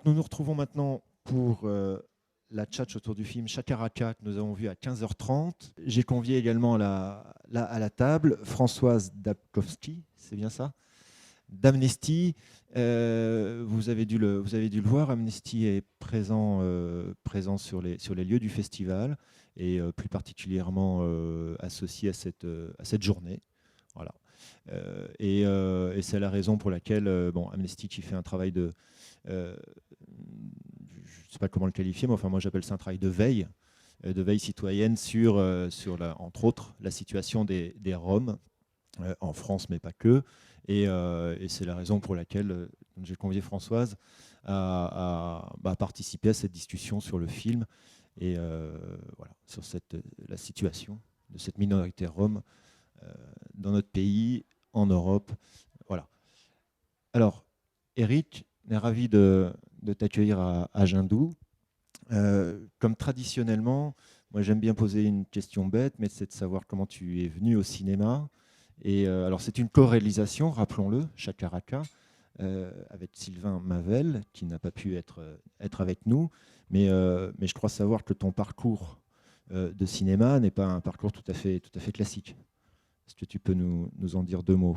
Nous nous retrouvons maintenant pour la tchatch autour du film Chakaraka que nous avons vu à 15h30. J'ai convié également à la table Françoise Dabkowski, c'est bien ça, d'Amnesty. Vous avez dû le voir, Amnesty est présent sur les lieux du festival et plus particulièrement associé à cette journée. Voilà. Et c'est la raison pour laquelle Amnesty qui fait un travail euh, je ne sais pas comment le qualifier, mais enfin moi j'appelle ça un travail de veille citoyenne sur entre autres la situation des Roms en France, mais pas que. Et c'est la raison pour laquelle j'ai convié Françoise à participer à cette discussion sur le film et voilà, sur la situation de cette minorité rome dans notre pays, en Europe. Voilà. Alors, Eric, on est ravi de t'accueillir à Jindou. Comme traditionnellement, moi j'aime bien poser une question bête, mais c'est de savoir comment tu es venu au cinéma. Et alors c'est une co-réalisation, rappelons-le, Chakaraka, avec Sylvain Mavel, qui n'a pas pu être avec nous, mais je crois savoir que ton parcours de cinéma n'est pas un parcours tout à fait classique. Est-ce que tu peux nous en dire deux mots?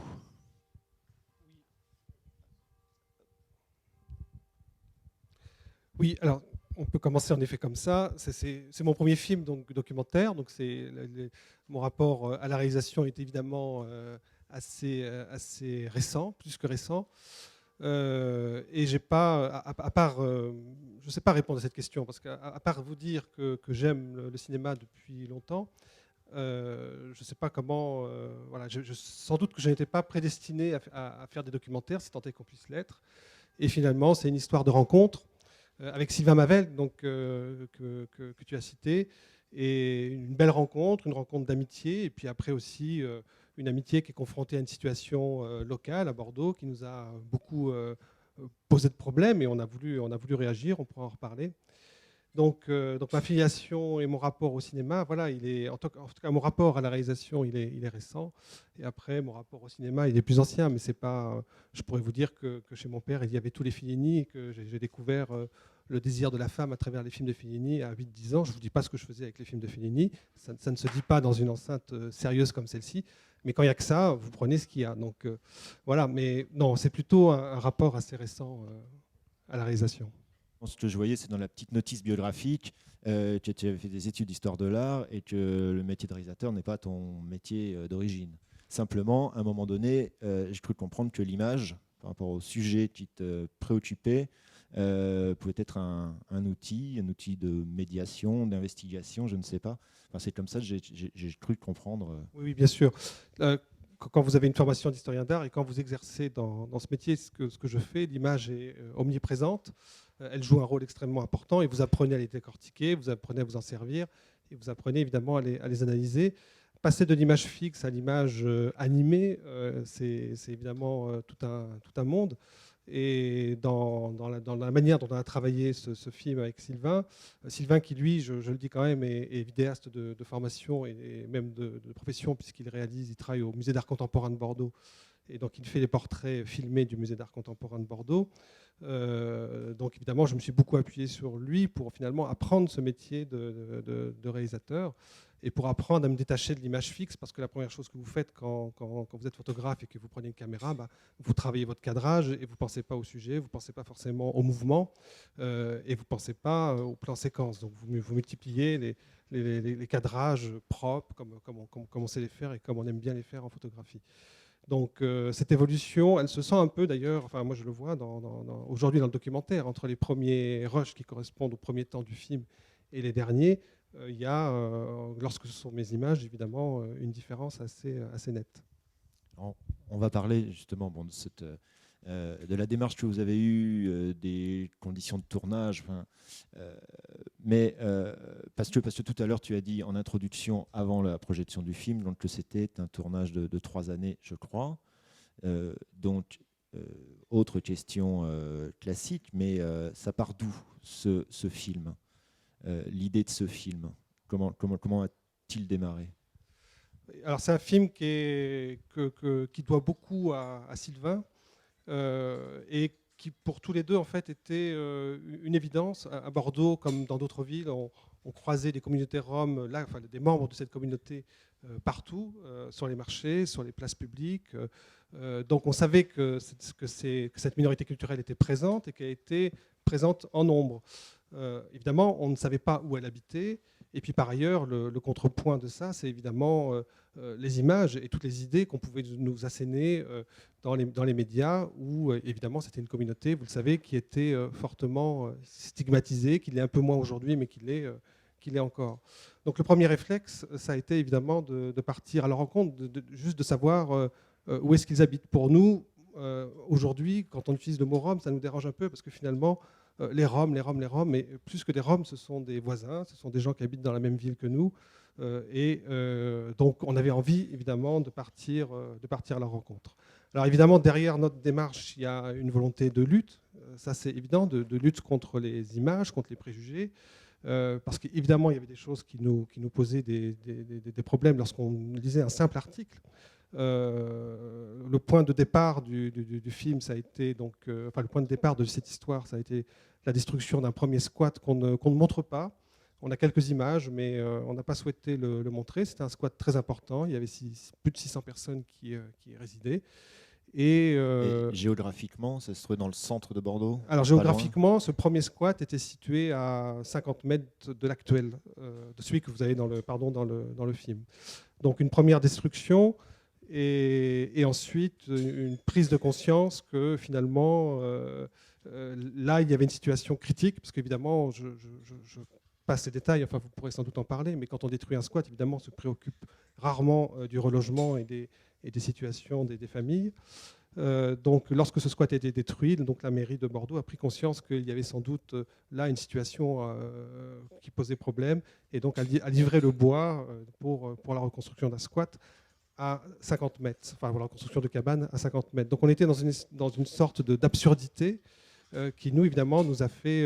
Oui, alors on peut commencer en effet comme ça. C'est mon premier film donc, documentaire, donc mon rapport à la réalisation est évidemment assez récent, plus que récent. Et j'ai pas, à part, je ne sais pas répondre à cette question, parce qu'à part vous dire que j'aime le cinéma depuis longtemps, je ne sais pas comment. Voilà, sans doute que je n'étais pas prédestiné à faire des documentaires, si tant est qu'on puisse l'être. Et finalement, c'est une histoire de rencontre avec Sylvain Mavel, donc, que tu as cité, et une belle rencontre, une rencontre d'amitié, et puis après aussi une amitié qui est confrontée à une situation locale à Bordeaux qui nous a beaucoup posé de problèmes, et on a voulu réagir, on pourra en reparler. Donc ma filiation et mon rapport au cinéma, voilà, en tout cas mon rapport à la réalisation, il est récent. Et après, mon rapport au cinéma, il est plus ancien, mais c'est pas. Je pourrais vous dire que chez mon père, il y avait tous les Fellini et que j'ai découvert le désir de la femme à travers les films de Fellini à 8-10 ans. Je ne vous dis pas ce que je faisais avec les films de Fellini. Ça ne se dit pas dans une enceinte sérieuse comme celle-ci. Mais quand il n'y a que ça, vous prenez ce qu'il y a. Donc voilà, mais non, c'est plutôt un rapport assez récent à la réalisation. Ce que je voyais, c'est dans la petite notice biographique que tu avais fait des études d'histoire de l'art et que le métier de réalisateur n'est pas ton métier d'origine. Simplement, à un moment donné, j'ai cru comprendre que l'image, par rapport au sujet qui te préoccupait, pouvait être un outil de médiation, d'investigation, je ne sais pas. Enfin, c'est comme ça que j'ai cru comprendre. Oui, oui, bien sûr. Quand vous avez une formation d'historien d'art et quand vous exercez dans ce métier, ce que je fais, l'image est omniprésente. Elle joue un rôle extrêmement important et vous apprenez à les décortiquer, vous apprenez à vous en servir et vous apprenez évidemment à les analyser. Passer de l'image fixe à l'image animée, c'est évidemment tout un monde. Et dans la manière dont on a travaillé ce film avec Sylvain, Sylvain qui lui, je le dis quand même, est vidéaste de formation et même de profession, il travaille au Musée d'art contemporain de Bordeaux, et donc il fait les portraits filmés du Musée d'art contemporain de Bordeaux. Donc évidemment, je me suis beaucoup appuyé sur lui pour finalement apprendre ce métier de réalisateur et pour apprendre à me détacher de l'image fixe, parce que la première chose que vous faites quand vous êtes photographe et que vous prenez une caméra, bah, vous travaillez votre cadrage et vous ne pensez pas au sujet, vous ne pensez pas forcément au mouvement et vous ne pensez pas au plan séquence. Donc vous multipliez les cadrages propres comme on sait les faire et comme on aime bien les faire en photographie. Donc cette évolution, elle se sent un peu d'ailleurs, enfin moi je le vois aujourd'hui dans le documentaire, entre les premiers rushs qui correspondent aux premiers temps du film et les derniers, il y a, lorsque ce sont mes images, évidemment, une différence assez nette. On, on va parler justement de la démarche que vous avez eue, des conditions de tournage. Enfin, mais parce que tout à l'heure, tu as dit en introduction, avant la projection du film, donc, que c'était un tournage de 3 années, je crois. Donc, autre question classique, mais ça part d'où ce film? L'idée de ce film, comment a-t-il démarré? Alors c'est un film qui doit beaucoup à Sylvain et qui pour tous les deux en fait était une évidence. À Bordeaux, comme dans d'autres villes, on croisait des communautés roms, là, enfin, des membres de cette communauté partout, sur les marchés, sur les places publiques. Donc on savait que cette minorité culturelle était présente et qu'elle était présente en nombre. Évidemment, on ne savait pas où elle habitait. Et puis par ailleurs, le contrepoint de ça, c'est évidemment les images et toutes les idées qu'on pouvait nous asséner dans les médias, où évidemment c'était une communauté, vous le savez, qui était fortement stigmatisée, qui l'est un peu moins aujourd'hui, mais qui l'est encore. Donc le premier réflexe, ça a été évidemment de partir à leur rencontre, juste de savoir où est-ce qu'ils habitent. Pour nous, aujourd'hui, quand on utilise le mot Rome, ça nous dérange un peu, parce que finalement, les Roms, mais plus que des Roms, ce sont des voisins, ce sont des gens qui habitent dans la même ville que nous. Donc on avait envie, évidemment, de partir à leur rencontre. Alors évidemment, derrière notre démarche, il y a une volonté de lutte, ça c'est évident, de lutte contre les images, contre les préjugés, parce qu'évidemment, il y avait des choses qui nous posaient des problèmes lorsqu'on lisait un simple article. Le point de départ du film, ça a été donc, le point de départ de cette histoire, ça a été la destruction d'un premier squat qu'on ne montre pas. On a quelques images, mais on n'a pas souhaité le montrer. C'était un squat très important. Il y avait plus de 600 personnes qui y résidaient. Et géographiquement, ça se trouvait dans le centre de Bordeaux? Alors géographiquement, ce premier squat était situé à 50 mètres de l'actuel, de celui que vous avez dans le film. Donc une première destruction. Et ensuite, une prise de conscience que finalement, là, il y avait une situation critique, parce qu'évidemment, je passe les détails, enfin, vous pourrez sans doute en parler, mais quand on détruit un squat, évidemment, on se préoccupe rarement du relogement et des situations des familles. Donc, lorsque ce squat a été détruit, donc la mairie de Bordeaux a pris conscience qu'il y avait sans doute là une situation qui posait problème, et donc a livré le bois pour la reconstruction d'un squat à 50 mètres, enfin la construction de cabanes à 50 mètres. Donc on était dans une sorte d'absurdité qui, nous, évidemment, nous a fait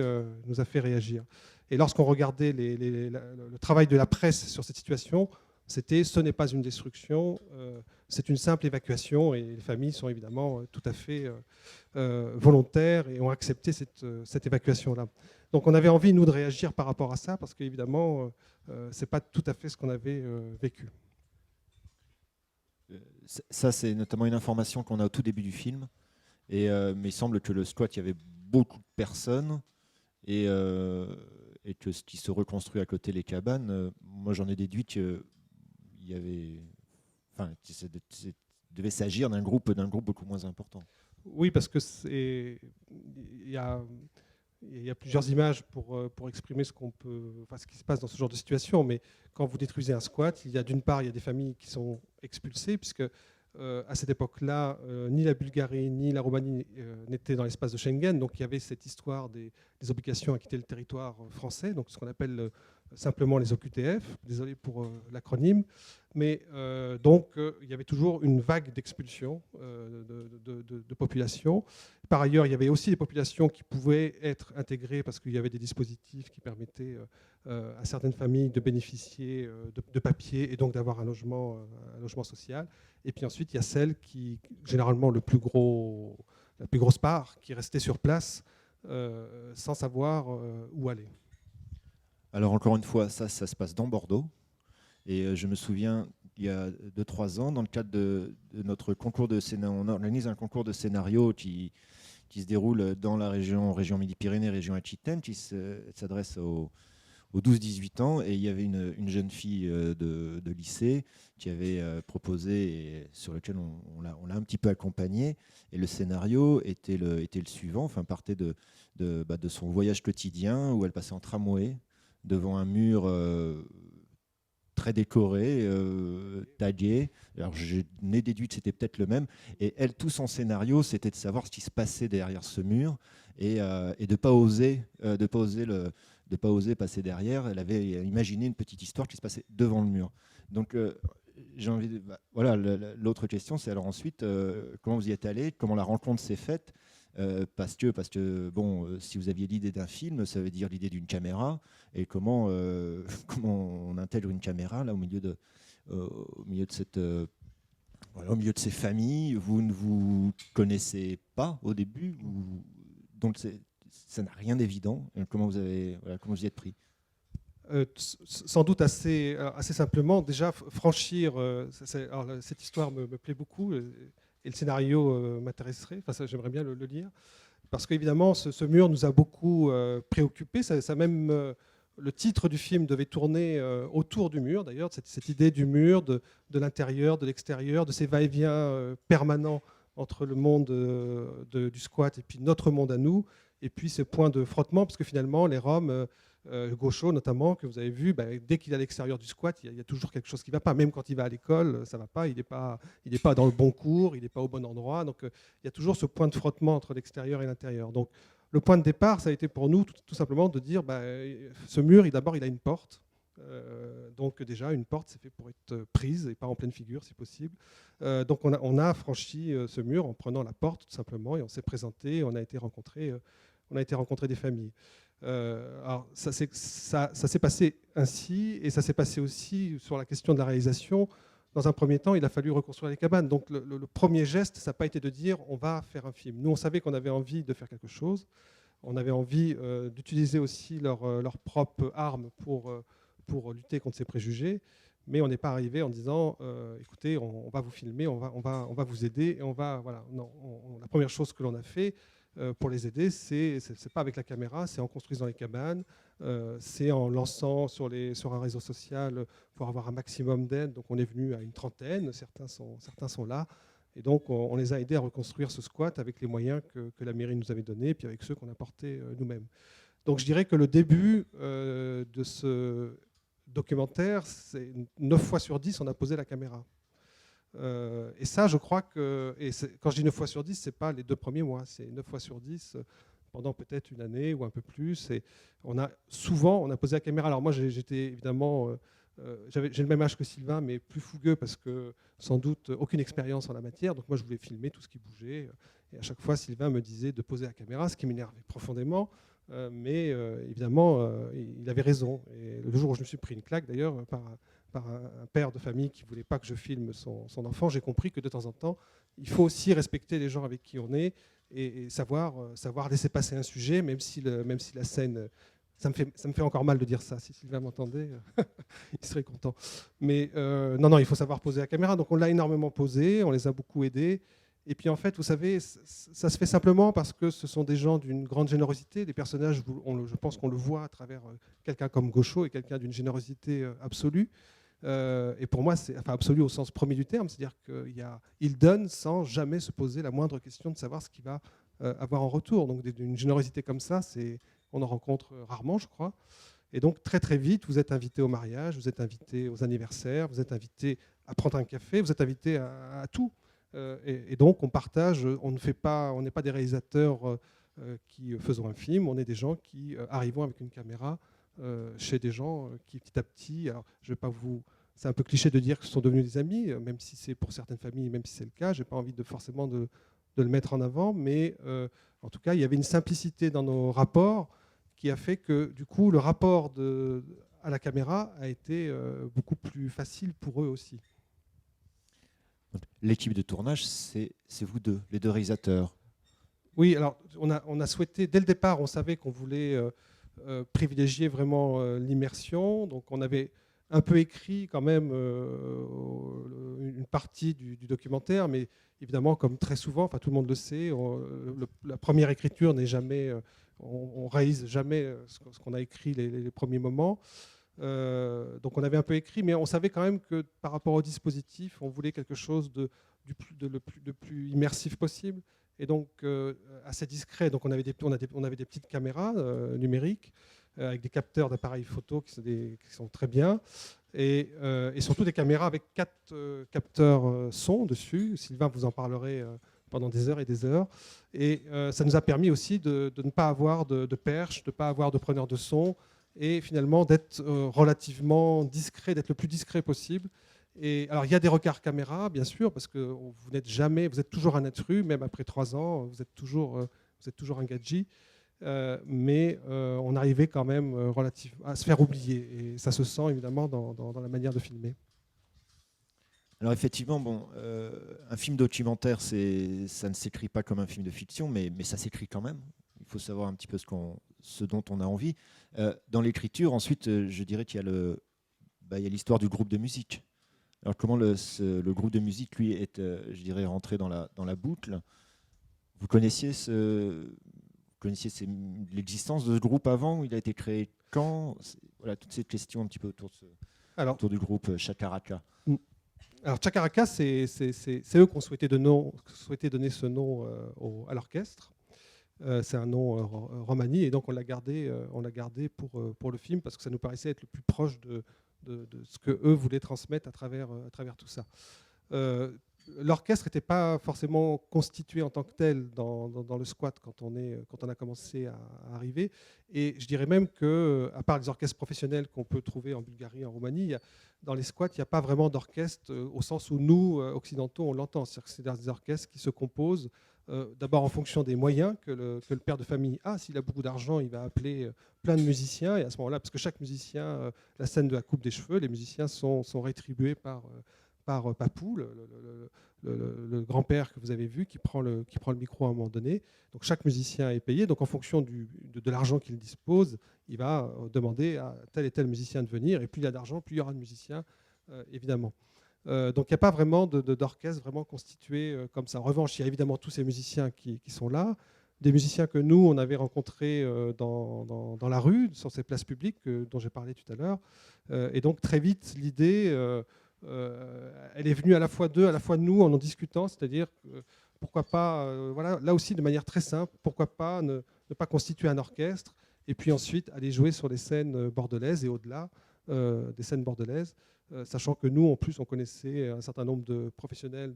réagir. Et lorsqu'on regardait le travail de la presse sur cette situation, ce n'est pas une destruction, c'est une simple évacuation, et les familles sont évidemment tout à fait volontaires et ont accepté cette évacuation-là. Donc on avait envie, nous, de réagir par rapport à ça, parce qu'évidemment, ce n'est pas tout à fait ce qu'on avait vécu. Ça, c'est notamment une information qu'on a au tout début du film. Mais il semble que le squat, il y avait beaucoup de personnes, et que ce qui se reconstruit à côté les cabanes, moi j'en ai déduit qu'il y avait, enfin, devait s'agir d'un groupe beaucoup moins important. Oui, parce que il y a plusieurs images pour exprimer ce qui se passe dans ce genre de situation. Mais quand vous détruisez un squat, d'une part, il y a des familles qui sont expulsées, puisque à cette époque-là, ni la Bulgarie ni la Roumanie n'étaient dans l'espace de Schengen. Donc il y avait cette histoire des obligations à quitter le territoire français, donc ce qu'on appelle simplement les OQTF, désolé pour l'acronyme. Mais donc il y avait toujours une vague d'expulsion de population. Par ailleurs, il y avait aussi des populations qui pouvaient être intégrées, parce qu'il y avait des dispositifs qui permettaient à certaines familles de bénéficier de papiers, et donc d'avoir un logement social. Et puis ensuite, il y a celles qui, généralement la plus grosse part, qui restaient sur place sans savoir où aller. Alors encore une fois, ça se passe dans Bordeaux. Et je me souviens, il y a 2-3 ans, dans le cadre de notre concours de scénario, on organise un concours de scénario qui se déroule dans la région Midi-Pyrénées, région Aquitaine, qui s'adresse aux 12-18 ans. Et il y avait une jeune fille de lycée qui avait proposé, et sur lequel on l'a un petit peu accompagné. Et le scénario était le suivant, enfin, partait de son voyage quotidien, où elle passait en tramway devant un mur très décoré, tagué. Alors je n'ai déduit que c'était peut-être le même. Et elle, tout son scénario, c'était de savoir ce qui se passait derrière ce mur, et de ne pas oser passer derrière. Elle avait imaginé une petite histoire qui se passait devant le mur. Donc j'ai envie de... voilà, l'autre question, c'est alors ensuite, comment vous y êtes allé, comment la rencontre s'est faite, parce que bon, si vous aviez l'idée d'un film, ça veut dire l'idée d'une caméra, et comment on intègre une caméra là au milieu de ces familles. Vous ne vous connaissez pas au début, dont ça n'a rien d'évident. Comment vous y êtes pris? Sans doute assez simplement. Déjà, franchir, cette histoire me plaît beaucoup et le scénario m'intéresserait. Enfin, j'aimerais bien le lire. Parce qu'évidemment, ce mur nous a beaucoup préoccupés. Le titre du film devait tourner autour du mur, d'ailleurs, cette idée du mur, de l'intérieur, de l'extérieur, de ces va-et-vient permanents entre le monde du squat et puis notre monde à nous, et puis ce point de frottement, parce que finalement, les Roms, Gaucho notamment, que vous avez vu, dès qu'il est à l'extérieur du squat, il y a toujours quelque chose qui ne va pas. Même quand il va à l'école, ça ne va pas, il n'est pas dans le bon cours, il n'est pas au bon endroit. Donc il y a toujours ce point de frottement entre l'extérieur et l'intérieur. Donc le point de départ, ça a été pour nous tout simplement de dire, ce mur, d'abord, il a une porte. Donc déjà, une porte, c'est fait pour être prise et pas en pleine figure, si possible. Donc on a franchi ce mur en prenant la porte, tout simplement, et on s'est présenté, on a été rencontrer des familles. Alors ça s'est passé ainsi, et ça s'est passé aussi sur la question de la réalisation. Dans un premier temps, il a fallu reconstruire les cabanes. Donc le premier geste, ça n'a pas été de dire on va faire un film. Nous, on savait qu'on avait envie de faire quelque chose. On avait envie d'utiliser aussi leur propre arme pour lutter contre ces préjugés. Mais on n'est pas arrivé en disant écoutez, on va vous filmer, on va vous aider. Et voilà. Non, la première chose que l'on a fait, pour les aider, c'est pas avec la caméra, c'est en construisant les cabanes, c'est en lançant sur un réseau social pour avoir un maximum d'aide. Donc on est venu à une trentaine, certains sont là, et donc on les a aidés à reconstruire ce squat avec les moyens que la mairie nous avait donnés, et puis avec ceux qu'on apportait nous-mêmes. Donc je dirais que le début de ce documentaire, c'est 9 fois sur 10, on a posé la caméra. Et ça, je crois que, quand je dis 9 fois sur 10, ce n'est pas les 2 premiers mois, c'est 9 fois sur 10 pendant peut-être une année ou un peu plus. Et on a posé la caméra. Alors moi, j'étais évidemment, j'ai le même âge que Sylvain, mais plus fougueux parce que sans doute aucune expérience en la matière. Donc moi, je voulais filmer tout ce qui bougeait. Et à chaque fois, Sylvain me disait de poser la caméra, ce qui m'énervait profondément. Mais évidemment, il avait raison. Et le jour où je me suis pris une claque, d'ailleurs, par un père de famille qui ne voulait pas que je filme son enfant, j'ai compris que de temps en temps, il faut aussi respecter les gens avec qui on est et savoir laisser passer un sujet, même si la scène... Ça me fait encore mal de dire ça. Si Sylvain m'entendait, il serait content. Mais non, il faut savoir poser la caméra. Donc on l'a énormément posé, on les a beaucoup aidés. Et puis en fait, vous savez, ça se fait simplement parce que ce sont des gens d'une grande générosité. Les personnages, je pense qu'on le voit à travers quelqu'un comme Gaucho et quelqu'un d'une générosité absolue. Et pour moi, c'est absolu au sens premier du terme, c'est-à-dire qu'il donne sans jamais se poser la moindre question de savoir ce qu'il va avoir en retour. Donc d'une générosité comme ça, on en rencontre rarement, je crois. Et donc très très vite, vous êtes invité au mariage, vous êtes invité aux anniversaires, vous êtes invité à prendre un café, vous êtes invité à tout. Et donc on partage, on n'est pas des réalisateurs qui faisons un film, on est des gens qui arrivons avec une caméra chez des gens qui petit à petit, alors je vais pas c'est un peu cliché de dire que ce sont devenus des amis, même si c'est pour certaines familles, même si c'est le cas, j'ai pas envie forcément de le mettre en avant, mais en tout cas il y avait une simplicité dans nos rapports qui a fait que du coup le rapport à la caméra a été beaucoup plus facile pour eux aussi. L'équipe de tournage, c'est vous deux, les deux réalisateurs. Oui, alors on a souhaité, dès le départ, on savait qu'on voulait privilégier vraiment l'immersion. Donc on avait un peu écrit quand même une partie du documentaire, mais évidemment, comme très souvent, tout le monde le sait, la première écriture n'est jamais, on réalise jamais ce qu'on a écrit les premiers moments. Donc on avait un peu écrit, mais on savait quand même que par rapport au dispositif, on voulait quelque chose de plus immersif possible, et donc assez discret. Donc on avait des petites caméras numériques avec des capteurs d'appareils photo qui sont très bien, et surtout des caméras avec 4 capteurs son dessus. Sylvain vous en parlerait pendant des heures et des heures. Et ça nous a permis aussi de ne pas avoir de perche, de ne pas avoir de preneur de son, et finalement d'être relativement discret, d'être le plus discret possible. Et alors il y a des recards caméra, bien sûr, parce que vous êtes toujours un intrus, même après 3 ans, vous êtes toujours un gadget. Mais on arrivait quand même relativement à se faire oublier, et ça se sent évidemment dans la manière de filmer. Alors effectivement, un film documentaire, ça ne s'écrit pas comme un film de fiction, mais ça s'écrit quand même. il faut savoir un petit peu ce dont on a envie. Dans l'écriture, ensuite, je dirais qu'il y a il y a l'histoire du groupe de musique. Alors comment le groupe de musique, lui, est, je dirais, rentré dans la boucle. Vous connaissiez l'existence de ce groupe avant, où il a été créé quand? Voilà, toutes ces questions un petit peu autour du groupe Chacaraka. Alors Chacaraka, c'est eux qui ont souhaité donner ce nom à l'orchestre. C'est un nom romani, et donc on l'a gardé pour le film, parce que ça nous paraissait être le plus proche de ce que eux voulaient transmettre à travers tout ça. L'orchestre n'était pas forcément constitué en tant que tel dans le squat quand on a commencé à arriver. Et je dirais même qu'à part les orchestres professionnels qu'on peut trouver en Bulgarie, en Roumanie, dans les squats, il n'y a pas vraiment d'orchestre au sens où nous, occidentaux, on l'entend. C'est-à-dire que c'est des orchestres qui se composent d'abord en fonction des moyens que le père de famille a. S'il a beaucoup d'argent, il va appeler plein de musiciens. Et à ce moment-là, parce que chaque musicien, la scène de la coupe des cheveux, les musiciens sont rétribués par Papou, le grand-père que vous avez vu, qui prend le micro à un moment donné. Donc chaque musicien est payé. Donc en fonction de l'argent qu'il dispose, il va demander à tel et tel musicien de venir. Et plus il y a d'argent, plus il y aura de musiciens, évidemment. Donc il n'y a pas vraiment d'orchestre vraiment constitué comme ça. En revanche, il y a évidemment tous ces musiciens qui sont là. Des musiciens que nous, on avait rencontrés dans la rue, sur ces places publiques dont j'ai parlé tout à l'heure. Et donc très vite, l'idée... elle est venue à la fois d'eux, à la fois de nous, en discutant, c'est-à-dire pourquoi pas, voilà, là aussi de manière très simple, pourquoi pas ne pas constituer un orchestre et puis ensuite aller jouer sur les scènes bordelaises et au-delà des scènes bordelaises, sachant que nous, en plus, on connaissait un certain nombre de professionnels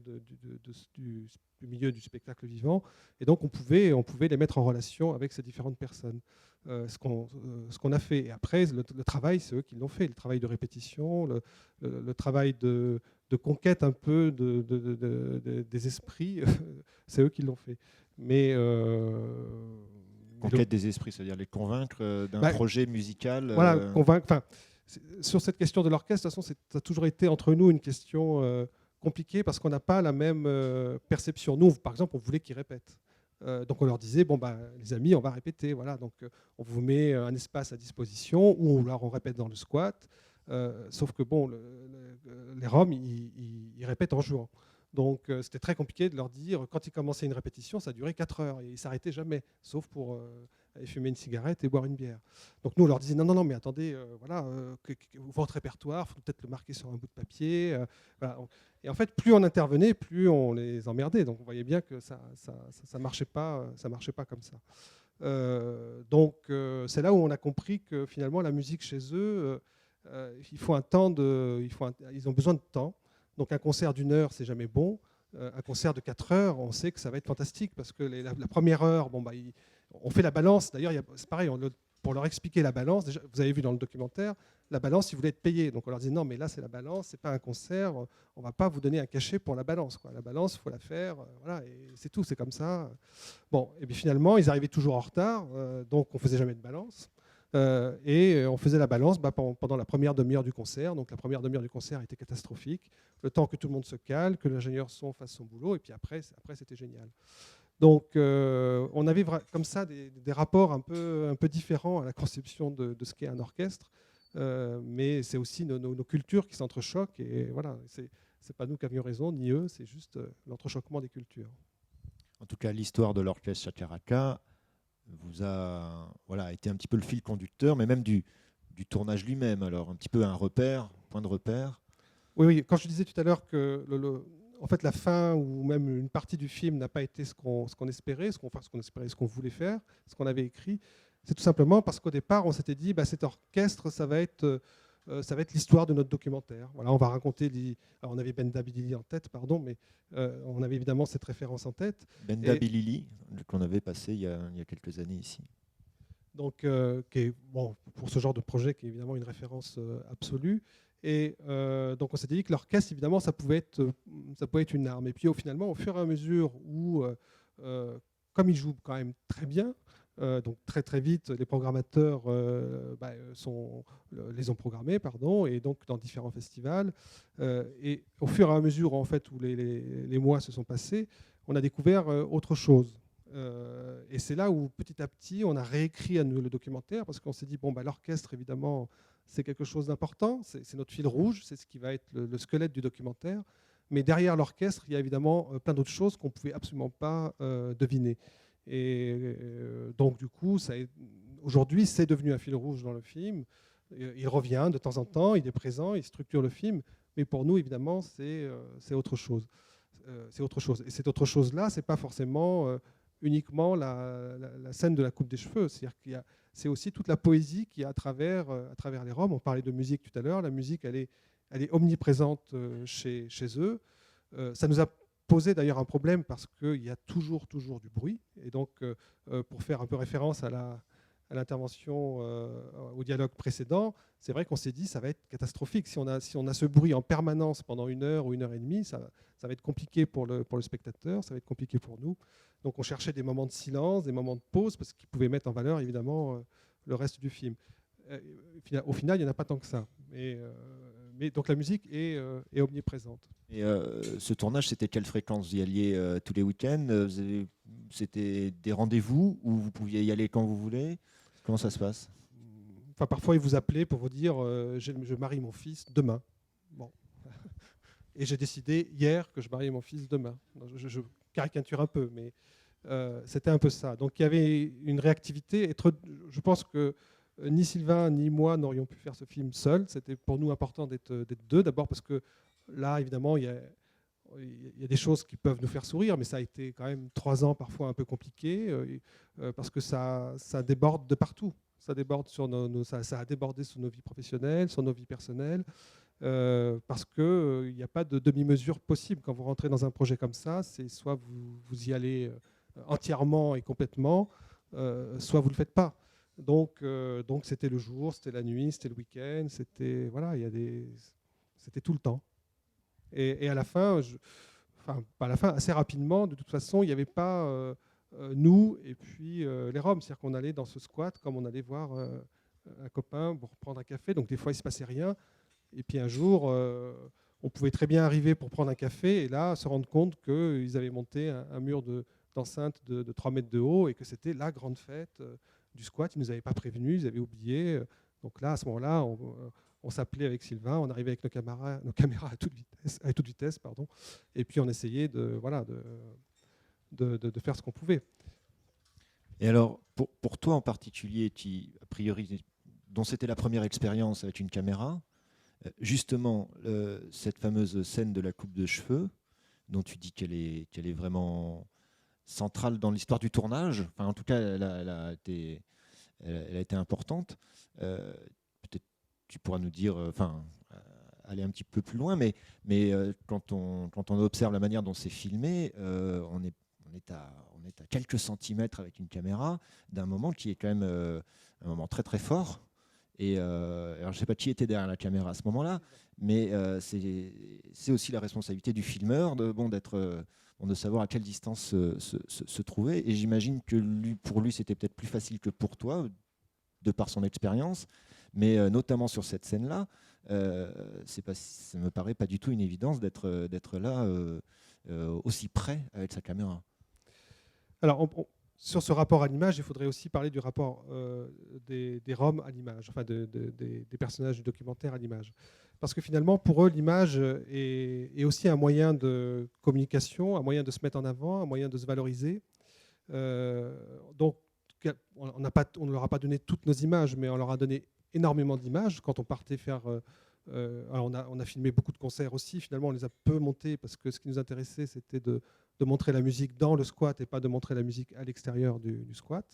du milieu du spectacle vivant, et donc on pouvait les mettre en relation avec ces différentes personnes. Ce qu'on a fait. Et après, le travail, c'est eux qui l'ont fait. Le travail de répétition, le travail de conquête un peu des esprits, c'est eux qui l'ont fait. Mais conquête des esprits, c'est-à-dire les convaincre d'un projet musical. Voilà, convaincre. Enfin, sur cette question de l'orchestre, de toute façon, ça a toujours été entre nous une question compliquée parce qu'on n'a pas la même perception. Nous, par exemple, on voulait qu'ils répètent. Donc on leur disait, bon, les amis, on va répéter. Voilà, donc on vous met un espace à disposition où on répète dans le squat. Sauf que bon, les Roms, ils répètent en jouant. Donc c'était très compliqué de leur dire, quand ils commençaient une répétition, ça durait 4 heures et ils ne s'arrêtaient jamais, sauf pour aller fumer une cigarette et boire une bière. Donc nous, on leur disait, non, mais attendez, voilà, votre répertoire, il faut peut-être le marquer sur un bout de papier. Voilà. Et en fait, plus on intervenait, plus on les emmerdait. Donc on voyait bien que ça marchait pas comme ça. Donc c'est là où on a compris que finalement la musique chez eux, ils ont besoin de temps. Donc un concert d'1 heure, c'est jamais bon. Un concert de 4 heures, on sait que ça va être fantastique parce que la première heure, on fait la balance. D'ailleurs, c'est pareil, pour leur expliquer la balance, déjà, vous avez vu dans le documentaire, la balance, ils voulaient être payés. Donc on leur dit non, mais là c'est la balance, c'est pas un concert, on ne va pas vous donner un cachet pour la balance. Quoi. La balance, il faut la faire, voilà, et c'est tout, c'est comme ça. Bon, et puis finalement, ils arrivaient toujours en retard, donc on faisait jamais de balance. Et on faisait la balance pendant la première demi-heure du concert. Donc la première demi-heure du concert était catastrophique. Le temps que tout le monde se cale, que l'ingénieur son fasse son boulot, et puis après c'était génial. Donc on avait comme ça des rapports un peu différents à la conception de ce qu'est un orchestre. Mais c'est aussi nos cultures qui s'entrechoquent. Et voilà, c'est pas nous qui avions raison, ni eux, c'est juste l'entrechoquement des cultures. En tout cas, l'histoire de l'orchestre Chacaraka vous a été un petit peu le fil conducteur, mais même du tournage lui-même. Alors, un petit peu un point de repère. Oui, quand je disais tout à l'heure que en fait, la fin ou même une partie du film n'a pas été ce qu'on espérait, ce qu'on voulait faire, ce qu'on avait écrit, c'est tout simplement parce qu'au départ, on s'était dit, cet orchestre, ça va être l'histoire de notre documentaire. Voilà, on va raconter. Alors, on avait Benda Bilili en tête, pardon, mais on avait évidemment cette référence en tête. Benda Bilili, qu'on avait passé il y a quelques années ici. Donc, qui est, bon, pour ce genre de projet, qui est évidemment une référence absolue. Et donc, on s'était dit que l'orchestre, évidemment, ça pouvait être une arme. Et puis, finalement, au fur et à mesure où, comme ils jouent quand même très bien, donc très très vite, les programmateurs les ont programmés, et donc dans différents festivals. Et au fur et à mesure en fait où les mois se sont passés, on a découvert autre chose. Et c'est là où, petit à petit, on a réécrit à nous le documentaire, parce qu'on s'est dit, bon, bah, l'orchestre, évidemment, c'est quelque chose d'important, c'est notre fil rouge, c'est ce qui va être le squelette du documentaire. Mais derrière l'orchestre, il y a évidemment plein d'autres choses qu'on ne pouvait absolument pas deviner. Et donc, du coup, aujourd'hui, c'est devenu un fil rouge dans le film. Il revient de temps en temps, il est présent, il structure le film. Mais pour nous, évidemment, c'est autre chose. C'est autre chose. Et cette autre chose-là, ce n'est pas forcément uniquement la scène de la coupe des cheveux. C'est-à-dire c'est aussi toute la poésie qu'il y a à travers les Roms. On parlait de musique tout à l'heure. La musique, elle est omniprésente chez eux. Ça nous a posé d'ailleurs un problème parce qu'il y a toujours du bruit. Et donc, pour faire un peu référence à l'intervention, au dialogue précédent, c'est vrai qu'on s'est dit ça va être catastrophique. Si on a ce bruit en permanence pendant 1 heure ou 1 heure et demie, ça va être compliqué pour le spectateur, ça va être compliqué pour nous. Donc on cherchait des moments de silence, des moments de pause, parce qu'ils pouvaient mettre en valeur évidemment le reste du film. Au final, il n'y en a pas tant que ça. Mais donc la musique est omniprésente. Et ce tournage, c'était quelle fréquence? Vous y alliez tous les week-ends? C'était des rendez-vous où vous pouviez y aller quand vous voulez? Comment ça se passe? Enfin, parfois, ils vous appelaient pour vous dire je marie mon fils demain. Bon. Et j'ai décidé hier que je mariais mon fils demain. Je caricature un peu, mais c'était un peu ça. Donc il y avait une réactivité. Je pense que ni Sylvain ni moi n'aurions pu faire ce film seul. C'était pour nous important d'être deux. D'abord parce que là, évidemment, il y a des choses qui peuvent nous faire sourire, mais ça a été quand même 3 ans parfois un peu compliqué, parce que ça déborde de partout. Ça déborde ça a débordé sur nos vies professionnelles, sur nos vies personnelles, parce qu'il n'y a pas de demi-mesure possible. Quand vous rentrez dans un projet comme ça, c'est soit vous y allez entièrement et complètement, soit vous ne le faites pas. Donc c'était le jour, c'était la nuit, c'était le week-end, c'était c'était tout le temps. Et à la fin, enfin pas à la fin, assez rapidement, de toute façon, il n'y avait pas nous et puis les Roms. C'est-à-dire qu'on allait dans ce squat comme on allait voir un copain pour prendre un café. Donc des fois, il ne se passait rien. Et puis un jour, on pouvait très bien arriver pour prendre un café et là, se rendre compte qu'ils avaient monté un mur d'enceinte de 3 mètres de haut et que c'était la grande fête du squat. Ils ne nous avaient pas prévenus, ils avaient oublié. Donc là, à ce moment-là, on s'appelait avec Sylvain, on arrivait avec nos caméras à toute vitesse, pardon, et puis on essayait de faire ce qu'on pouvait. Et alors, pour toi en particulier, qui, a priori, dont c'était la première expérience avec une caméra, justement, cette fameuse scène de la coupe de cheveux, dont tu dis qu'elle est vraiment centrale dans l'histoire du tournage, enfin en tout cas, elle a été importante. Peut-être tu pourras nous dire, aller un petit peu plus loin, mais quand on observe la manière dont c'est filmé, on est à quelques centimètres avec une caméra d'un moment qui est quand même un moment très très fort. Et alors je ne sais pas qui était derrière la caméra à ce moment-là, mais c'est aussi la responsabilité du filmeur de savoir à quelle distance se trouver. Et j'imagine que pour lui, c'était peut-être plus facile que pour toi, de par son expérience, mais notamment sur cette scène-là, ça me paraît pas du tout une évidence d'être là aussi près avec sa caméra. Alors, sur ce rapport à l'image, il faudrait aussi parler du rapport des Roms à l'image, enfin des personnages du documentaire à l'image. Parce que finalement, pour eux, l'image est aussi un moyen de communication, un moyen de se mettre en avant, un moyen de se valoriser. Donc, on ne leur a pas donné toutes nos images, mais on leur a donné énormément d'images. Quand on partait faire... alors on a filmé beaucoup de concerts aussi. Finalement, on les a peu montés parce que ce qui nous intéressait, c'était de montrer la musique dans le squat et pas de montrer la musique à l'extérieur du squat.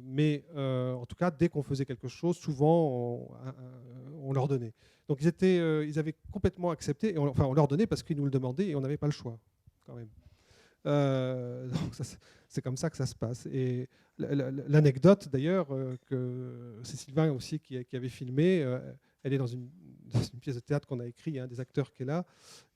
Mais en tout cas, dès qu'on faisait quelque chose, souvent, on leur donnait. Donc ils avaient complètement accepté. On leur donnait parce qu'ils nous le demandaient et on n'avait pas le choix, quand même. Donc c'est comme ça que ça se passe. Et l'anecdote, d'ailleurs, que c'est Sylvain aussi qui avait filmé, elle est dans une pièce de théâtre qu'on a écrite, des acteurs qui est là.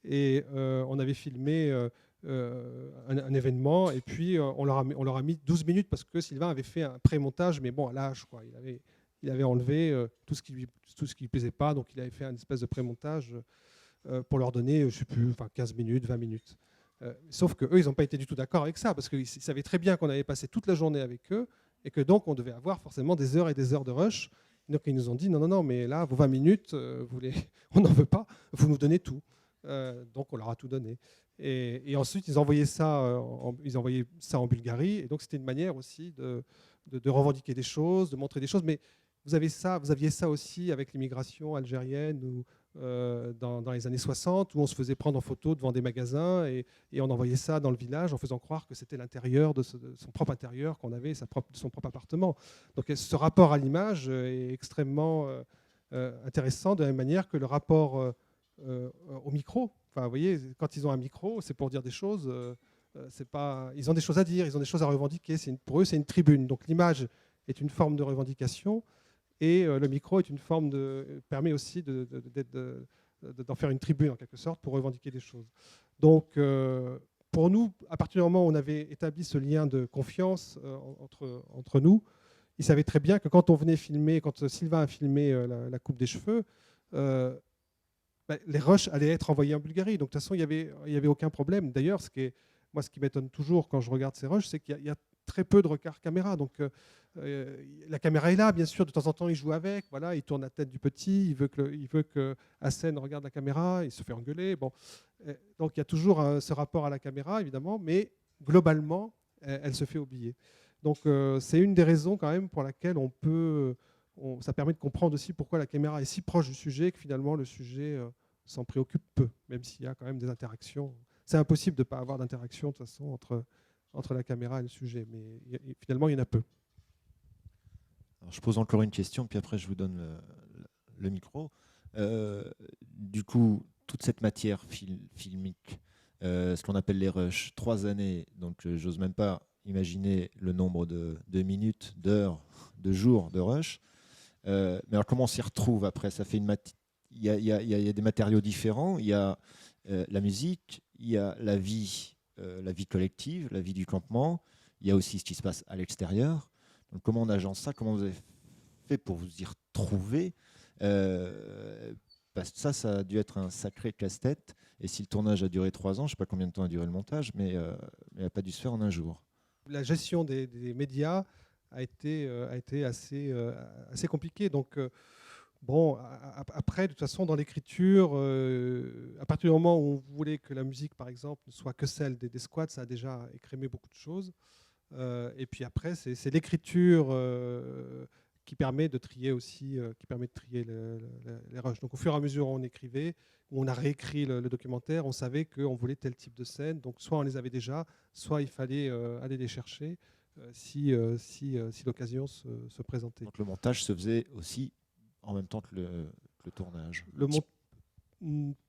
Et on avait filmé un événement, et puis on leur a mis 12 minutes parce que Sylvain avait fait un pré-montage, mais bon, à l'âge, quoi. Il avait enlevé tout ce qui lui plaisait pas, donc il avait fait une espèce de pré-montage pour leur donner, je sais plus, 15 minutes, 20 minutes. Sauf qu'eux, ils n'ont pas été du tout d'accord avec ça, parce qu'ils savaient très bien qu'on avait passé toute la journée avec eux, et que donc on devait avoir forcément des heures et des heures de rush. Donc ils nous ont dit, non, non, non, mais là, vos 20 minutes, on n'en veut pas, vous nous donnez tout. Donc on leur a tout donné. Et ensuite, ils envoyaient ça, en Bulgarie, et donc c'était une manière aussi de revendiquer des choses, de montrer des choses. Mais vous aviez ça aussi avec l'immigration algérienne dans les années 60, où on se faisait prendre en photo devant des magasins et on envoyait ça dans le village en faisant croire que c'était l'intérieur de son propre intérieur, qu'on avait son propre appartement. Donc ce rapport à l'image est extrêmement intéressant, de la même manière que le rapport au micro. Enfin, vous voyez, quand ils ont un micro, c'est pour dire des choses. Ils ont des choses à dire, ils ont des choses à revendiquer. Pour eux, c'est une tribune. Donc l'image est une forme de revendication. Et le micro permet aussi d'en faire une tribune, en quelque sorte, pour revendiquer des choses. Donc, pour nous, à partir du moment où on avait établi ce lien de confiance entre nous, ils savaient très bien que quand on venait filmer, quand Sylvain a filmé la coupe des cheveux, les rushs allaient être envoyés en Bulgarie. Donc, de toute façon, il n'y avait aucun problème. D'ailleurs, ce qui m'étonne toujours quand je regarde ces rushs, c'est qu'il y a très peu de recards caméra. Donc, la caméra est là, bien sûr. De temps en temps, il joue avec. Voilà, il tourne la tête du petit. Il veut que Hassen regarde la caméra. Il se fait engueuler. Bon. Donc, il y a toujours ce rapport à la caméra, évidemment. Mais globalement, elle se fait oublier. Donc, c'est une des raisons, quand même, pour laquelle ça permet de comprendre aussi pourquoi la caméra est si proche du sujet que finalement, le sujet s'en préoccupe peu, même s'il y a quand même des interactions. C'est impossible de ne pas avoir d'interaction, de toute façon, entre la caméra et le sujet. Mais finalement, il y en a peu. Alors, je pose encore une question, puis après je vous donne le micro. Du coup, toute cette matière filmique, ce qu'on appelle les rushs, 3 années, donc j'ose même pas imaginer le nombre de minutes, d'heures, de jours de rush. Mais alors comment on s'y retrouve après? Ça fait il y a des matériaux différents, il y a la musique, il y a la vie collective, la vie du campement, il y a aussi ce qui se passe à l'extérieur. Donc, comment on agence ça? Comment vous avez fait pour vous y retrouver? Parce que ça a dû être un sacré casse-tête. Et si le tournage a duré 3 ans, je ne sais pas combien de temps a duré le montage, mais il n'a pas dû se faire en un jour. La gestion des médias a été assez compliquée. Donc, bon, après, de toute façon, dans l'écriture, à partir du moment où on voulait que la musique, par exemple, ne soit que celle des squats, ça a déjà écrémé beaucoup de choses. Et puis après, c'est l'écriture qui permet de trier aussi, les rushs. Donc au fur et à mesure où on écrivait, où on a réécrit le documentaire, on savait qu'on voulait tel type de scène. Donc soit on les avait déjà, soit il fallait aller les chercher si l'occasion se présentait. Donc le montage se faisait aussi en même temps que le tournage.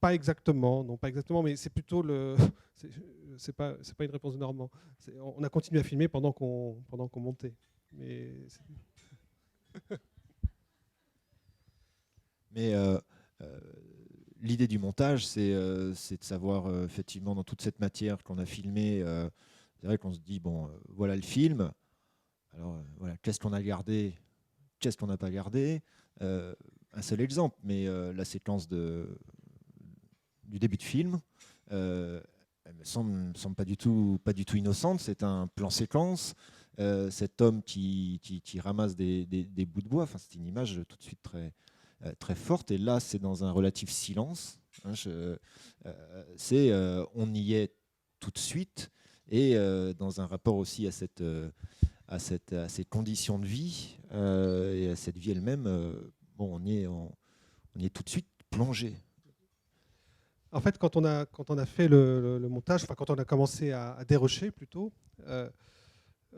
Pas exactement, non, pas exactement, mais c'est plutôt c'est pas une réponse de Normand. On a continué à filmer pendant qu'on montait. Mais l'idée du montage, c'est de savoir effectivement dans toute cette matière qu'on a filmée, c'est vrai qu'on se dit bon, voilà le film. Alors voilà, qu'est-ce qu'on a gardé, qu'est-ce qu'on n'a pas gardé. Un seul exemple, mais la séquence du début de film, elle me semble pas du tout innocente. C'est un plan séquence. Cet homme qui ramasse des bouts de bois, enfin, c'est une image tout de suite très forte. Et là, c'est dans un relatif silence. Hein, on y est tout de suite. Et dans un rapport aussi à ces conditions de vie et à cette vie elle-même, bon, on y est tout de suite plongé. En fait, quand on a fait le montage, enfin quand on a commencé à dérocher plutôt,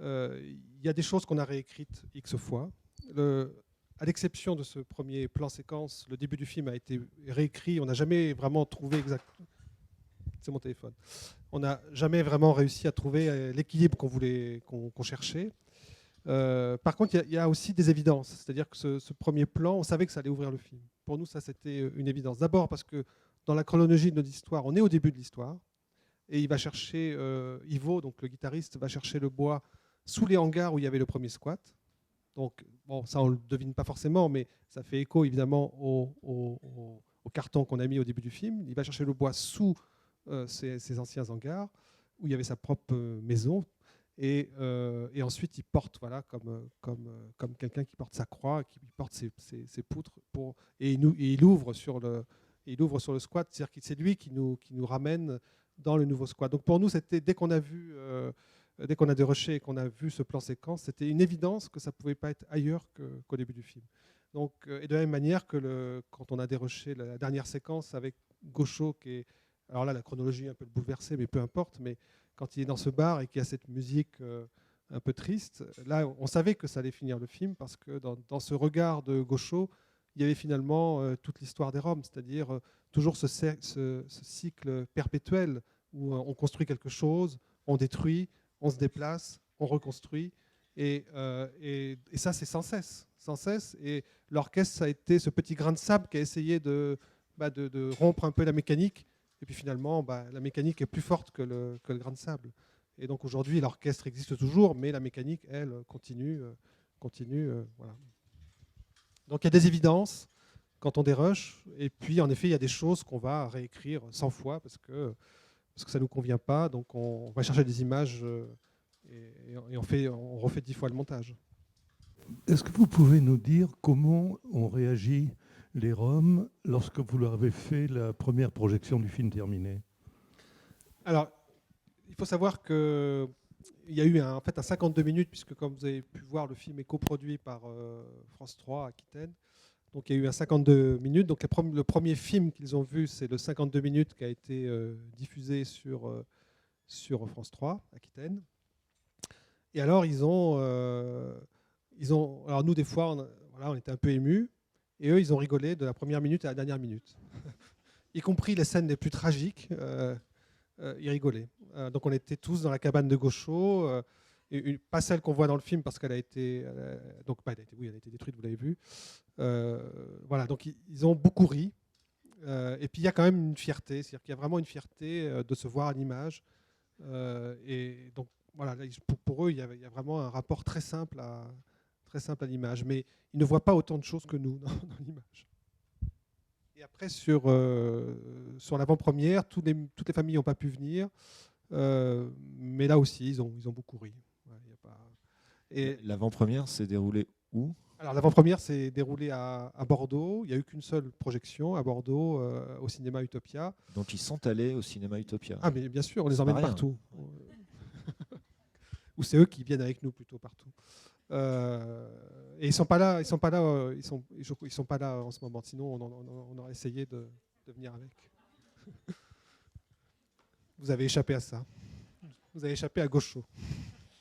il y a des choses qu'on a réécrites X fois. À l'exception de ce premier plan séquence, le début du film a été réécrit. On n'a jamais vraiment trouvé exactement. C'est mon téléphone. On n'a jamais vraiment réussi à trouver l'équilibre qu'on cherchait. Par contre, il y a aussi des évidences. C'est-à-dire que ce premier plan, on savait que ça allait ouvrir le film. Pour nous, ça, c'était une évidence. D'abord parce que dans la chronologie de notre histoire, on est au début de l'histoire. Et il va chercher, Ivo, donc le guitariste, va chercher le bois sous les hangars où il y avait le premier squat. Donc, bon, ça, on ne le devine pas forcément, mais ça fait écho, évidemment, au carton qu'on a mis au début du film. Il va chercher le bois sous ces anciens hangars, où il y avait sa propre maison. Et ensuite, il porte, voilà, comme quelqu'un qui porte sa croix, qui porte ses poutres, et il ouvre sur le squat. C'est-à-dire que c'est lui qui nous ramène dans le nouveau squat. Donc pour nous, c'était dès qu'on a dérushé et qu'on a vu ce plan séquence, c'était une évidence que ça ne pouvait pas être ailleurs qu'au début du film. Donc, et de la même manière que quand on a dérushé la dernière séquence avec Gaucho, alors là, la chronologie est un peu bouleversée, mais peu importe, mais quand il est dans ce bar et qu'il y a cette musique un peu triste, là, on savait que ça allait finir le film, parce que dans ce regard de Gaucho, il y avait finalement toute l'histoire des Roms, c'est-à-dire toujours ce cycle perpétuel où on construit quelque chose, on détruit, on se déplace, on reconstruit, et ça, c'est sans cesse, sans cesse. Et l'orchestre, ça a été ce petit grain de sable qui a essayé de rompre un peu la mécanique. Et puis finalement, la mécanique est plus forte que le grain de sable. Et donc aujourd'hui, l'orchestre existe toujours, mais la mécanique, elle, continue. Voilà. Donc il y a des évidences quand on dérush. Et puis en effet, il y a des choses qu'on va réécrire 100 fois parce que ça ne nous convient pas. Donc on va chercher des images et on refait 10 fois le montage. Est-ce que vous pouvez nous dire comment ont réagi les Roms lorsque vous leur avez fait la première projection du film terminé? Alors, il faut savoir qu'il y a eu en fait un 52 minutes, puisque comme vous avez pu voir, le film est coproduit par France 3 Aquitaine. Donc il y a eu un 52 minutes. Donc le premier film qu'ils ont vu, c'est le 52 minutes qui a été diffusé sur France 3 Aquitaine. Et alors alors nous des fois, on était un peu émus. Et eux, ils ont rigolé de la première minute à la dernière minute. Y compris les scènes les plus tragiques, ils rigolaient. Donc on était tous dans la cabane de Gaucho, pas celle qu'on voit dans le film parce qu'elle a été, elle a été détruite, vous l'avez vu. Voilà, donc ils ont beaucoup ri. Et puis il y a quand même une fierté, c'est-à-dire qu'il y a vraiment une fierté de se voir à l'image. Et donc voilà, pour eux, il y a vraiment un rapport très simple à l'image, mais ils ne voient pas autant de choses que nous dans l'image. Et après, sur l'avant-première, toutes les familles n'ont pas pu venir, mais là aussi, ils ont beaucoup ri. Et l'avant-première s'est déroulée où? Alors l'avant-première s'est déroulée à Bordeaux. Il n'y a eu qu'une seule projection à Bordeaux, au cinéma Utopia. Donc ils sont allés au cinéma Utopia. Ah mais bien sûr, on les emmène partout. Ou c'est eux qui viennent avec nous plutôt partout. Et ils sont pas là en ce moment. Sinon, on aurait essayé de venir avec. Vous avez échappé à ça. Vous avez échappé à Gaucho.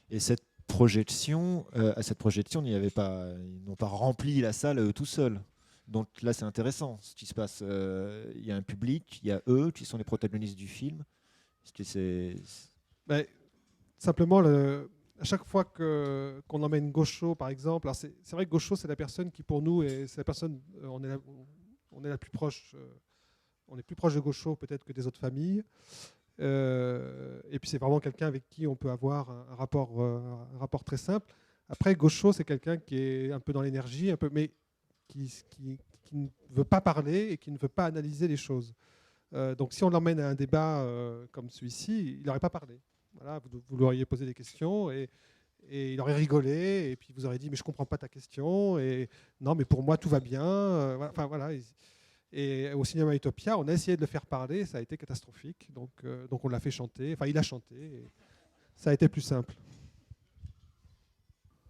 Et à cette projection, ils n'ont pas rempli la salle tout seuls. Donc là, c'est intéressant ce qui se passe. Il y a un public, il y a eux qui sont les protagonistes du film. Simplement, à chaque fois qu'on emmène Gaucho, par exemple, c'est vrai que Gaucho, c'est la personne qui, pour nous, c'est la personne, on est la plus proche, on est plus proche de Gaucho peut-être que des autres familles. Et puis c'est vraiment quelqu'un avec qui on peut avoir un rapport très simple. Après, Gaucho, c'est quelqu'un qui est un peu dans l'énergie, mais qui ne veut pas parler et qui ne veut pas analyser les choses. Donc si on l'emmène à un débat comme celui-ci, il n'aurait pas parlé. Voilà, vous lui auriez posé des questions et il aurait rigolé et puis vous aurez dit mais je comprends pas ta question et non mais pour moi tout va bien. Enfin voilà. Et au cinéma Utopia, on a essayé de le faire parler, ça a été catastrophique. Donc on l'a fait chanter. Enfin il a chanté. Et ça a été plus simple.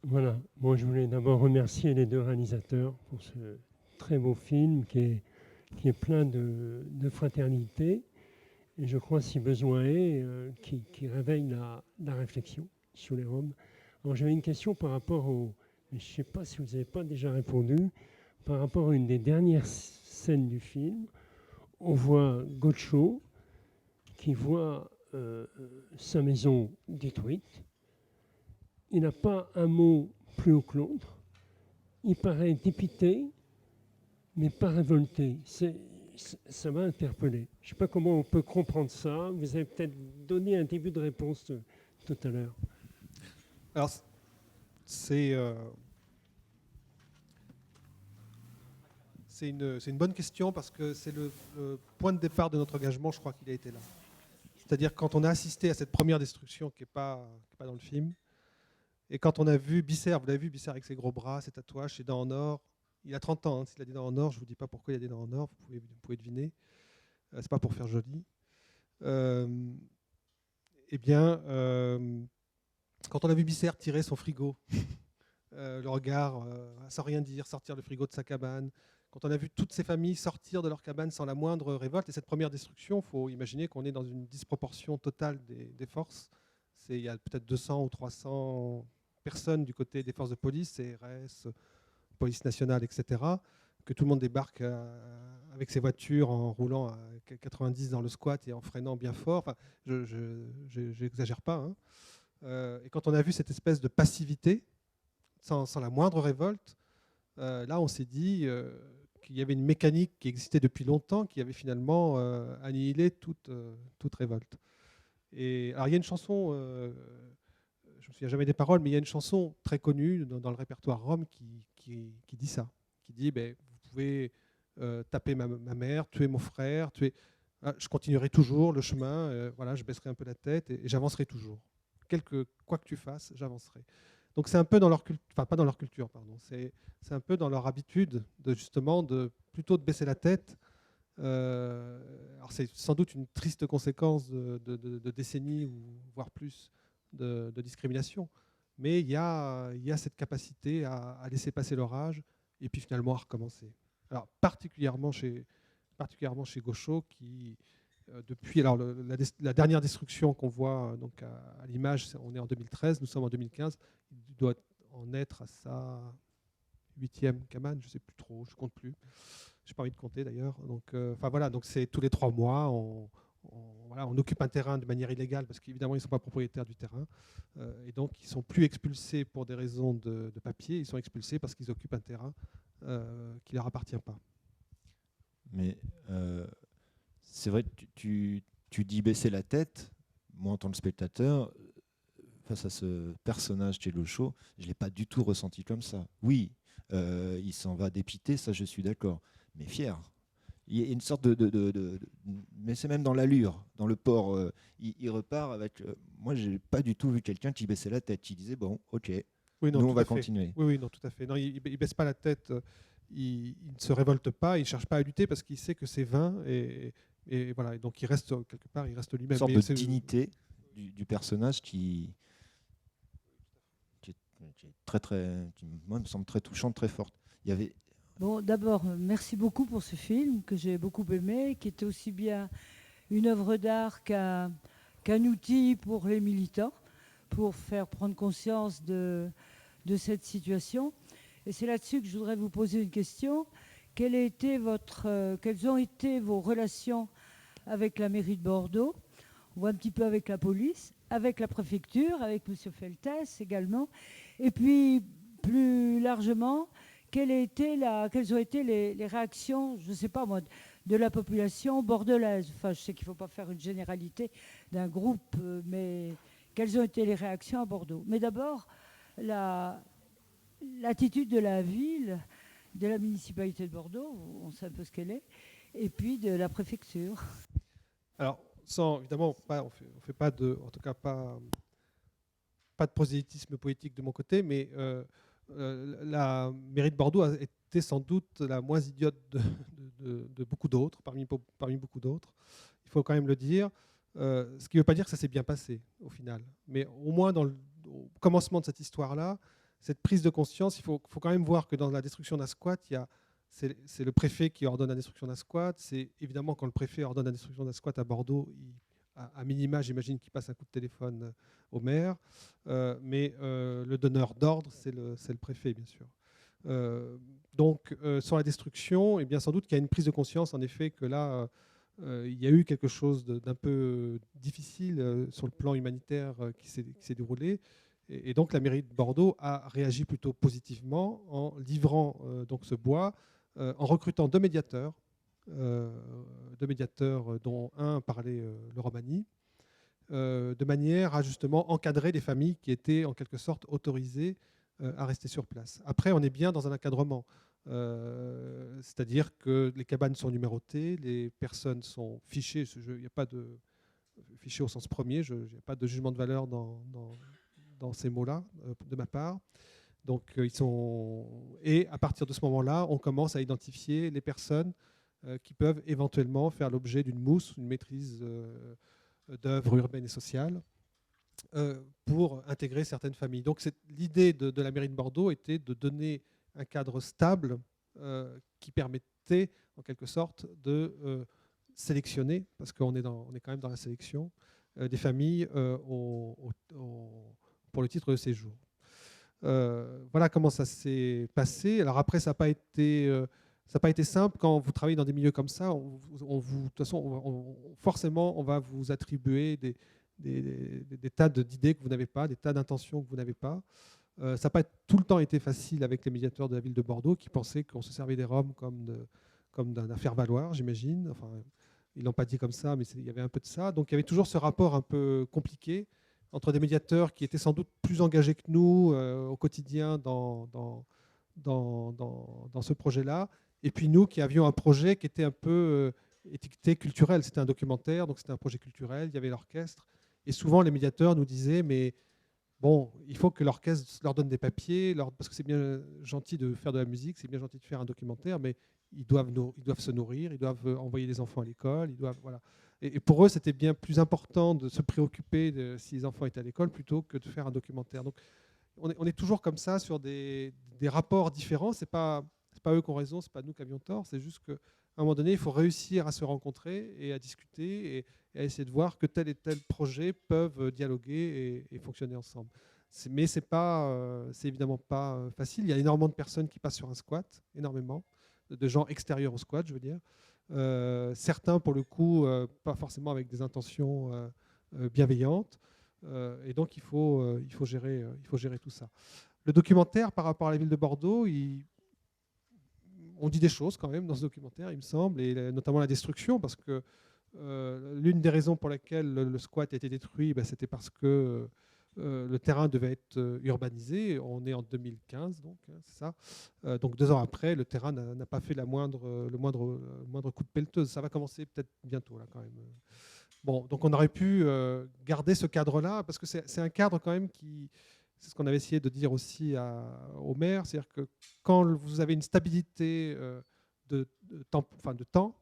Voilà. Moi je voulais d'abord remercier les deux réalisateurs pour ce très beau film qui est plein de fraternité. Et je crois, si besoin est, qui réveille la réflexion sur les Roms. Alors j'avais une question par rapport je ne sais pas si vous n'avez pas déjà répondu, par rapport à une des dernières scènes du film. On voit Gaucho qui voit sa maison détruite. Il n'a pas un mot plus haut que l'autre. Il paraît dépité, mais pas révolté. Ça m'a interpellé. Je ne sais pas comment on peut comprendre ça. Vous avez peut-être donné un début de réponse tout à l'heure. Alors, c'est une bonne question parce que c'est le point de départ de notre engagement. Je crois qu'il a été là. C'est-à-dire quand on a assisté à cette première destruction qui n'est pas dans le film, et quand on a vu Bisser, vous l'avez vu, Bisser avec ses gros bras, ses tatouages, ses dents en or. Il a 30 ans, hein, s'il a des dents en or, je ne vous dis pas pourquoi il a des dents en or, vous pouvez deviner. C'est pas pour faire joli. Eh bien, quand on a vu Bisser tirer son frigo, le regard sans rien dire, sortir le frigo de sa cabane, quand on a vu toutes ces familles sortir de leur cabane sans la moindre révolte, et cette première destruction, il faut imaginer qu'on est dans une disproportion totale des forces. Il y a peut-être 200 ou 300 personnes du côté des forces de police, CRS, police nationale, etc., que tout le monde débarque avec ses voitures en roulant à 90 dans le squat et en freinant bien fort. Enfin, je n'exagère pas. Hein. Et quand on a vu cette espèce de passivité, sans la moindre révolte, là on s'est dit qu'il y avait une mécanique qui existait depuis longtemps, qui avait finalement annihilé toute révolte. Et, alors il y a une chanson, je ne me souviens jamais des paroles, mais il y a une chanson très connue dans le répertoire rom qui dit ça, qui dit vous pouvez taper ma mère, tuer mon frère, je continuerai toujours le chemin, voilà, je baisserai un peu la tête et j'avancerai toujours. Quoi que tu fasses, j'avancerai. Donc c'est un peu dans leur culture, enfin pas dans leur culture, pardon, c'est un peu dans leur habitude plutôt de baisser la tête. Alors c'est sans doute une triste conséquence de décennies ou voire plus de discrimination, mais il y a cette capacité à laisser passer l'orage et puis finalement à recommencer. Alors particulièrement chez Gaucho qui depuis la dernière destruction qu'on voit donc à l'image, on est en 2013, nous sommes en 2015, il doit en être à sa 8e cabane, je ne sais plus trop, je ne compte plus. Je n'ai pas envie de compter d'ailleurs. Donc, voilà, donc c'est tous les 3 mois, on occupe un terrain de manière illégale parce qu'évidemment ils ne sont pas propriétaires du terrain. Et donc ils ne sont plus expulsés pour des raisons de papier, ils sont expulsés parce qu'ils occupent un terrain qui ne leur appartient pas. Mais c'est vrai que tu dis baisser la tête. Moi, en tant que spectateur, face à ce personnage chez Gaucho, je ne l'ai pas du tout ressenti comme ça. Oui, il s'en va dépité, ça je suis d'accord, mais fier. Il y a une sorte mais c'est même dans l'allure, dans le port. Il repart avec. Moi, j'ai pas du tout vu quelqu'un qui baissait la tête, qui disait bon, ok, oui, non, nous on va fait. continuer. Oui, non, tout à fait. Non, il baisse pas la tête, il ne se révolte pas, il cherche pas à lutter parce qu'il sait que c'est vain et voilà. Et donc il reste quelque part, il reste lui-même. Une sorte de dignité du personnage qui est très moi, me semble très touchante, très forte. Il y avait. Bon, d'abord, merci beaucoup pour ce film que j'ai beaucoup aimé, qui était aussi bien une œuvre d'art qu'un outil pour les militants, pour faire prendre conscience de cette situation. Et c'est là-dessus que je voudrais vous poser une question. Quelles ont été vos relations avec la mairie de Bordeaux? On voit un petit peu avec la police, avec la préfecture, avec M. Feltès également. Et puis, plus largement, quelles ont été les réactions, je ne sais pas moi, de la population bordelaise? Enfin, je sais qu'il ne faut pas faire une généralité d'un groupe, mais quelles ont été les réactions à Bordeaux? Mais d'abord, l'attitude de la ville, de la municipalité de Bordeaux, on sait un peu ce qu'elle est, et puis de la préfecture. Alors, évidemment, on fait pas en tout cas pas de prosélytisme politique de mon côté, mais la mairie de Bordeaux a été sans doute la moins idiote de beaucoup d'autres, parmi beaucoup d'autres. Il faut quand même le dire. Ce qui ne veut pas dire que ça s'est bien passé au final. Mais au moins au commencement de cette histoire-là, cette prise de conscience, il faut quand même voir que dans la destruction d'un squat, c'est le préfet qui ordonne la destruction d'un squat. C'est évidemment quand le préfet ordonne la destruction d'un squat à Bordeaux, à minima, j'imagine qu'il passe un coup de téléphone au maire. Mais le donneur d'ordre, c'est le préfet, bien sûr. Donc, sur la destruction, eh bien, sans doute qu'il y a une prise de conscience, en effet, que là, il y a eu quelque chose d'un peu difficile sur le plan humanitaire qui s'est déroulé. Et donc, la mairie de Bordeaux a réagi plutôt positivement en livrant donc ce bois, en recrutant 2 médiateurs, dont un parlait le romani, de manière à justement encadrer les familles qui étaient en quelque sorte autorisées à rester sur place. Après, on est bien dans un encadrement, c'est-à-dire que les cabanes sont numérotées, les personnes sont fichées, il n'y a pas de fiché au sens premier, je n'ai pas de jugement de valeur dans ces mots-là de ma part. Donc, et à partir de ce moment-là, on commence à identifier les personnes qui peuvent éventuellement faire l'objet d'une mousse, une maîtrise d'œuvres urbaines et sociales, pour intégrer certaines familles. Donc l'idée de la mairie de Bordeaux était de donner un cadre stable qui permettait en quelque sorte de sélectionner, parce qu'on est quand même dans la sélection, des familles pour le titre de séjour. Voilà comment ça s'est passé. Alors après, ça n'a pas été simple. Quand vous travaillez dans des milieux comme ça, de toute façon, forcément, on va vous attribuer des tas d'idées que vous n'avez pas, des tas d'intentions que vous n'avez pas. Ça n'a pas tout le temps été facile avec les médiateurs de la ville de Bordeaux qui pensaient qu'on se servait des Roms comme d'un faire-valoir, j'imagine. Enfin, ils ne l'ont pas dit comme ça, mais il y avait un peu de ça. Donc il y avait toujours ce rapport un peu compliqué entre des médiateurs qui étaient sans doute plus engagés que nous au quotidien dans ce projet-là, et puis nous qui avions un projet qui était un peu étiqueté culturel. C'était un documentaire, donc c'était un projet culturel, il y avait l'orchestre, et souvent les médiateurs nous disaient, mais bon, il faut que l'orchestre leur donne des papiers, parce que c'est bien gentil de faire de la musique, c'est bien gentil de faire un documentaire, mais ils doivent se nourrir, ils doivent envoyer des enfants à l'école, voilà. Et pour eux, c'était bien plus important de se préoccuper de si les enfants étaient à l'école plutôt que de faire un documentaire. Donc, on est toujours comme ça sur des rapports différents. C'est pas eux qui ont raison, c'est pas nous qui avions tort. C'est juste qu'à un moment donné, il faut réussir à se rencontrer et à discuter et à essayer de voir que tel et tel projet peuvent dialoguer et fonctionner ensemble. Mais c'est évidemment pas facile. Il y a énormément de personnes qui passent sur un squat, énormément de gens extérieurs au squat, je veux dire. Certains, pour le coup, pas forcément avec des intentions bienveillantes. Et donc, il faut gérer tout ça. Le documentaire, par rapport à la ville de Bordeaux, on dit des choses quand même dans ce documentaire, il me semble, et notamment la destruction, parce que l'une des raisons pour lesquelles le squat a été détruit, c'était parce que le terrain devait être urbanisé. On est en 2015, donc c'est ça. Donc 2 ans après, le terrain n'a pas fait le moindre coup de pelleteuse. Ça va commencer peut-être bientôt là quand même. Bon, donc on aurait pu garder ce cadre-là, parce que c'est un cadre quand même c'est ce qu'on avait essayé de dire aussi au maire, c'est-à-dire que quand vous avez une stabilité de temps,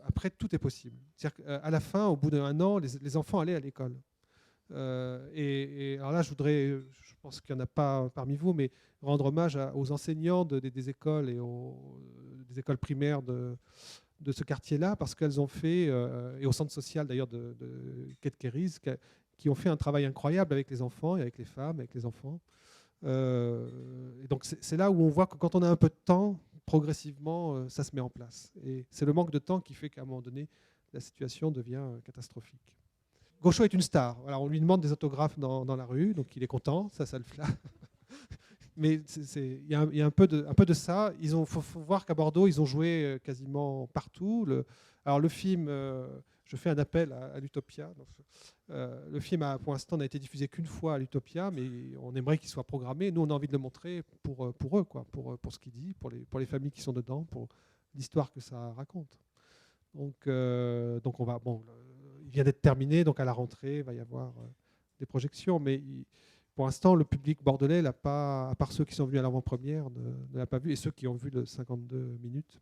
après tout est possible. C'est-à-dire qu'à la fin, au bout d'1 an, les enfants allaient à l'école. Et alors là, je pense qu'il n'y en a pas parmi vous, mais rendre hommage aux enseignants des écoles et des écoles primaires de ce quartier-là, parce qu'elles ont fait, et au centre social d'ailleurs de Quai-de-Quérise, qui ont fait un travail incroyable avec les enfants et avec les femmes, avec les enfants. Et donc c'est là où on voit que quand on a un peu de temps, progressivement, ça se met en place. Et c'est le manque de temps qui fait qu'à un moment donné, la situation devient catastrophique. Gaucho est une star. Voilà, on lui demande des autographes dans la rue, donc il est content, ça le flatte. Mais il y a un peu de ça. Il faut voir qu'à Bordeaux, ils ont joué quasiment partout. Alors le film, je fais un appel à l'Utopia. Le film, pour l'instant, n'a été diffusé qu'une fois à l'Utopia, mais on aimerait qu'il soit programmé. Nous, on a envie de le montrer pour eux, quoi, pour ce qu'il dit, pour les familles qui sont dedans, pour l'histoire que ça raconte. Donc on va... Bon, il vient d'être terminé, donc à la rentrée, il va y avoir des projections. Mais pour l'instant, le public bordelais, à part ceux qui sont venus à l'avant-première, ne l'a pas vu, et ceux qui ont vu le 52 minutes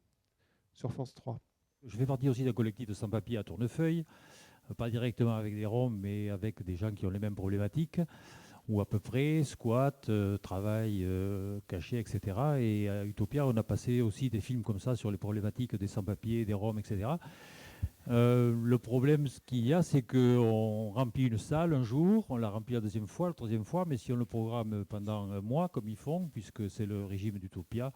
sur France 3. Je fais partie aussi d'un collectif de sans-papiers à Tournefeuille, pas directement avec des Roms, mais avec des gens qui ont les mêmes problématiques, ou à peu près, squat, travail caché, etc. Et à Utopia, on a passé aussi des films comme ça sur les problématiques des sans-papiers, des Roms, etc. Le problème, ce qu'il y a, c'est qu'on remplit une salle un jour, on la remplit la 2e fois, la 3e fois, mais si on le programme pendant un mois, comme ils font, puisque c'est le régime d'Utopia,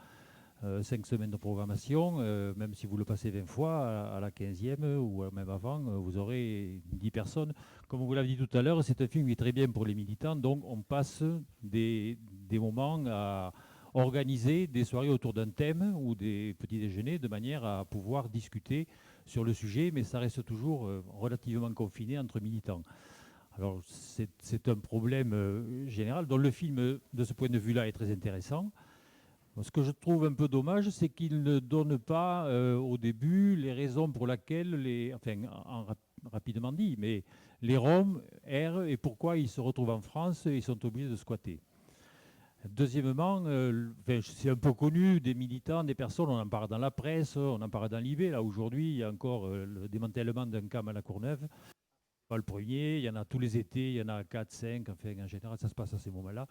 5 semaines de programmation, même si vous le passez 20 fois, à la 15e ou même avant, vous aurez 10 personnes. Comme vous l'avez dit tout à l'heure, c'est un film qui est très bien pour les militants, donc on passe des moments à organiser des soirées autour d'un thème ou des petits déjeuners de manière à pouvoir discuter sur le sujet, mais ça reste toujours relativement confiné entre militants. Alors c'est un problème général, dont le film, de ce point de vue-là, est très intéressant. Ce que je trouve un peu dommage, c'est qu'il ne donne pas au début les raisons pour lesquelles, rapidement dit, mais les Roms errent et pourquoi ils se retrouvent en France et ils sont obligés de squatter. Deuxièmement, c'est un peu connu des militants, des personnes, on en parle dans la presse, on en parle dans l'IV. Là, aujourd'hui, il y a encore le démantèlement d'un camp à la Courneuve. Pas le premier, il y en a tous les étés, il y en a 4, 5, enfin, en général, ça se passe à ces moments-là,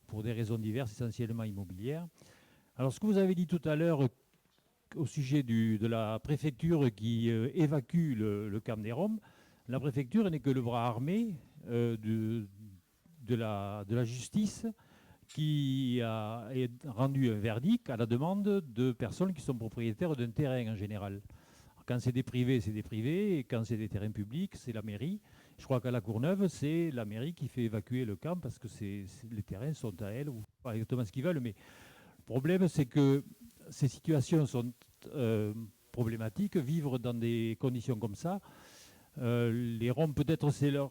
pour des raisons diverses, essentiellement immobilières. Alors, ce que vous avez dit tout à l'heure au sujet de la préfecture qui évacue le camp des Roms, la préfecture n'est que le bras armé de la justice qui a rendu un verdict à la demande de personnes qui sont propriétaires d'un terrain en général. Alors, quand c'est des privés, c'est des privés, et quand c'est des terrains publics, c'est la mairie. Je crois qu'à la Courneuve, c'est la mairie qui fait évacuer le camp parce que les terrains sont à elle, ou pas exactement ce qu'ils veulent, mais le problème, c'est que ces situations sont problématiques. Vivre dans des conditions comme ça, les Roms, peut-être, c'est leur...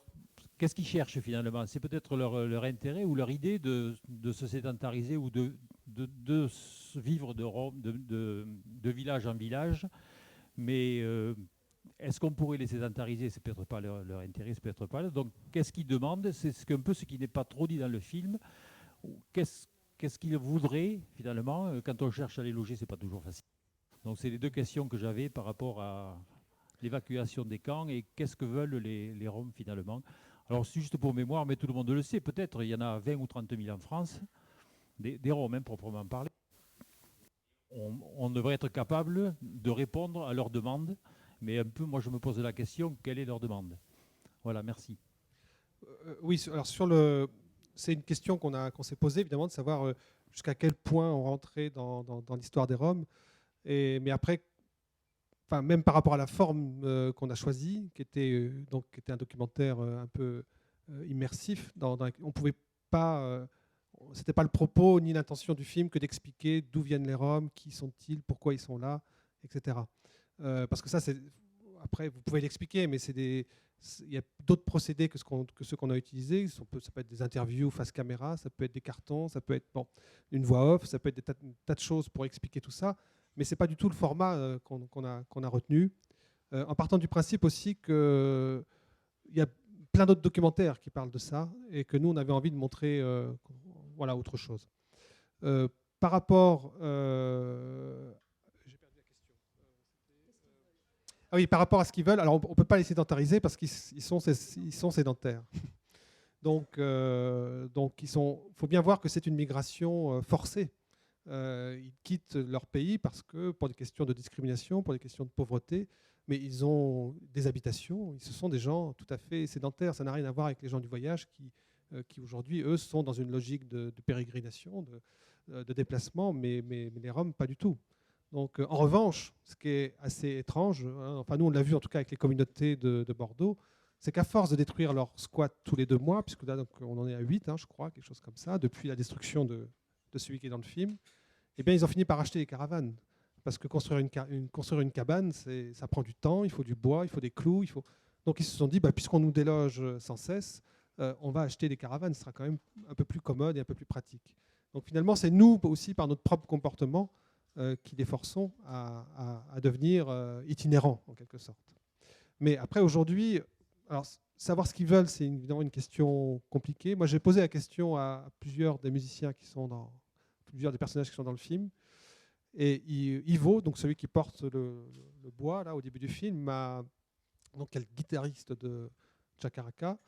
Qu'est-ce qu'ils cherchent finalement? C'est peut-être leur intérêt ou leur idée de se sédentariser ou de vivre de village en village. Mais est-ce qu'on pourrait les sédentariser? C'est peut-être pas leur intérêt, c'est peut-être pas. Donc, qu'est-ce qu'ils demandent? C'est un peu ce qui n'est pas trop dit dans le film. Qu'est-ce qu'ils voudraient finalement? Quand on cherche à les loger, c'est pas toujours facile. Donc, c'est les deux questions que j'avais par rapport à l'évacuation des camps et qu'est-ce que veulent les Roms finalement. Alors, c'est juste pour mémoire, mais tout le monde le sait, peut-être, il y en a 20 ou 30 000 en France, des Roms, hein, proprement parlé. On devrait être capable de répondre à leurs demandes, mais un peu, moi, je me pose la question, quelle est leur demande? Voilà, merci. Oui, alors c'est une question qu'on s'est posée, évidemment, de savoir jusqu'à quel point on rentrait dans l'histoire des Roms. Mais après, enfin, même par rapport à la forme qu'on a choisie, qui était un documentaire un peu immersif, on pouvait pas, c'était pas le propos ni l'intention du film que d'expliquer d'où viennent les Roms, qui sont-ils, pourquoi ils sont là, etc. Parce que ça, après, vous pouvez l'expliquer, mais il y a d'autres procédés que ceux qu'on a utilisés. Ça peut être des interviews face caméra, ça peut être des cartons, ça peut être une voix off, ça peut être des tas de choses pour expliquer tout ça. Mais ce n'est pas du tout le format qu'on a retenu, en partant du principe aussi qu'il y a plein d'autres documentaires qui parlent de ça et que nous, on avait envie de montrer autre chose. Par rapport... j'ai perdu la question. Ah oui, par rapport à ce qu'ils veulent, alors on ne peut pas les sédentariser parce qu'ils sont sédentaires. Donc, faut bien voir que c'est une migration forcée. Ils quittent leur pays parce que, pour des questions de discrimination, pour des questions de pauvreté, mais ils ont des habitations, ce sont des gens tout à fait sédentaires. Ça n'a rien à voir avec les gens du voyage qui aujourd'hui, eux, sont dans une logique de pérégrination, de déplacement, mais les Roms, pas du tout. Donc, en revanche, ce qui est assez étrange, hein, enfin nous on l'a vu en tout cas avec les communautés de Bordeaux, c'est qu'à force de détruire leurs squats tous les 2 mois, puisque là donc, on en est à 8, hein, je crois, quelque chose comme ça, depuis la destruction de celui qui est dans le film, eh bien, ils ont fini par acheter des caravanes. Parce que construire une cabane, ça prend du temps, il faut du bois, il faut des clous. Donc ils se sont dit, puisqu'on nous déloge sans cesse, on va acheter des caravanes, ce sera quand même un peu plus commode et un peu plus pratique. Donc finalement, c'est nous aussi, par notre propre comportement, qui les forçons à devenir itinérants, en quelque sorte. Mais après, aujourd'hui, alors, savoir ce qu'ils veulent, c'est évidemment une question compliquée. Moi, j'ai posé la question à plusieurs des musiciens plusieurs des personnages qui sont dans le film. Et Ivo, donc celui qui porte le bois là au début du film, donc le guitariste de Chakaraka,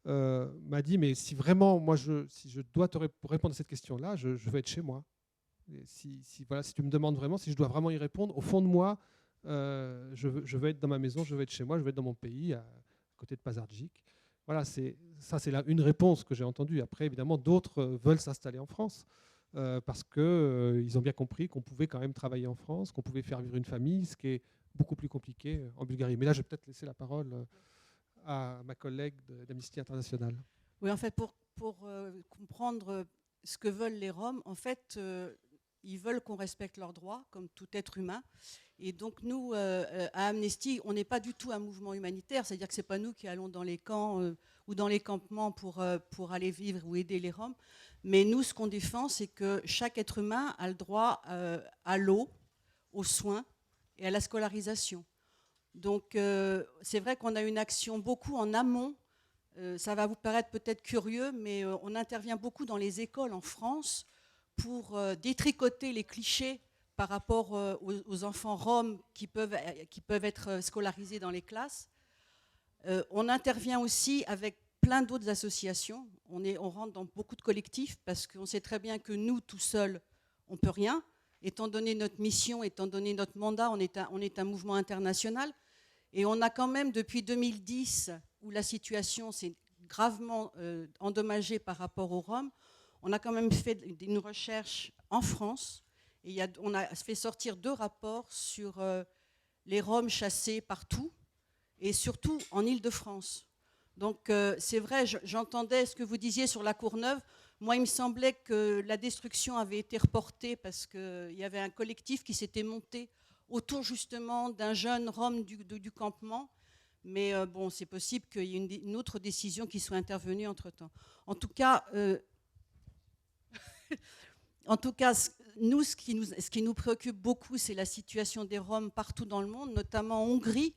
m'a dit mais si vraiment moi si je dois te répondre à cette question-là, je veux être chez moi. Et si tu me demandes vraiment, si je dois vraiment y répondre, au fond de moi, je veux être dans ma maison, je veux être chez moi, je veux être dans mon pays, à côté de Pazardjic. Voilà, c'est une réponse que j'ai entendue. Après, évidemment, d'autres veulent s'installer en France. Parce qu'ils ont bien compris qu'on pouvait quand même travailler en France, qu'on pouvait faire vivre une famille, ce qui est beaucoup plus compliqué en Bulgarie. Mais là, je vais peut-être laisser la parole à ma collègue d'Amnesty International. Oui, en fait, pour comprendre ce que veulent les Roms, en fait, ils veulent qu'on respecte leurs droits, comme tout être humain. Et donc, nous, à Amnesty, on n'est pas du tout un mouvement humanitaire, c'est-à-dire que ce n'est pas nous qui allons dans les camps ou dans les campements pour aller vivre ou aider les Roms. Mais nous, ce qu'on défend, c'est que chaque être humain a le droit à l'eau, aux soins et à la scolarisation. Donc c'est vrai qu'on a une action beaucoup en amont. Ça va vous paraître peut-être curieux, mais on intervient beaucoup dans les écoles en France pour détricoter les clichés par rapport aux enfants roms qui peuvent être scolarisés dans les classes. On intervient aussi avec plein d'autres associations. On rentre dans beaucoup de collectifs parce qu'on sait très bien que nous, tout seuls, on ne peut rien. Étant donné notre mission, étant donné notre mandat, on est un mouvement international. Et on a quand même, depuis 2010, où la situation s'est gravement endommagée par rapport aux Roms, on a quand même fait une recherche en France. Et on a fait sortir 2 rapports sur les Roms chassés partout, et surtout en Île-de-France. Donc c'est vrai, j'entendais ce que vous disiez sur la Courneuve. Moi, il me semblait que la destruction avait été reportée parce qu'il y avait un collectif qui s'était monté autour justement d'un jeune Rom du campement. Mais bon, c'est possible qu'il y ait une autre décision qui soit intervenue entre-temps. En tout cas, nous, ce qui nous préoccupe beaucoup, c'est la situation des Roms partout dans le monde, notamment en Hongrie,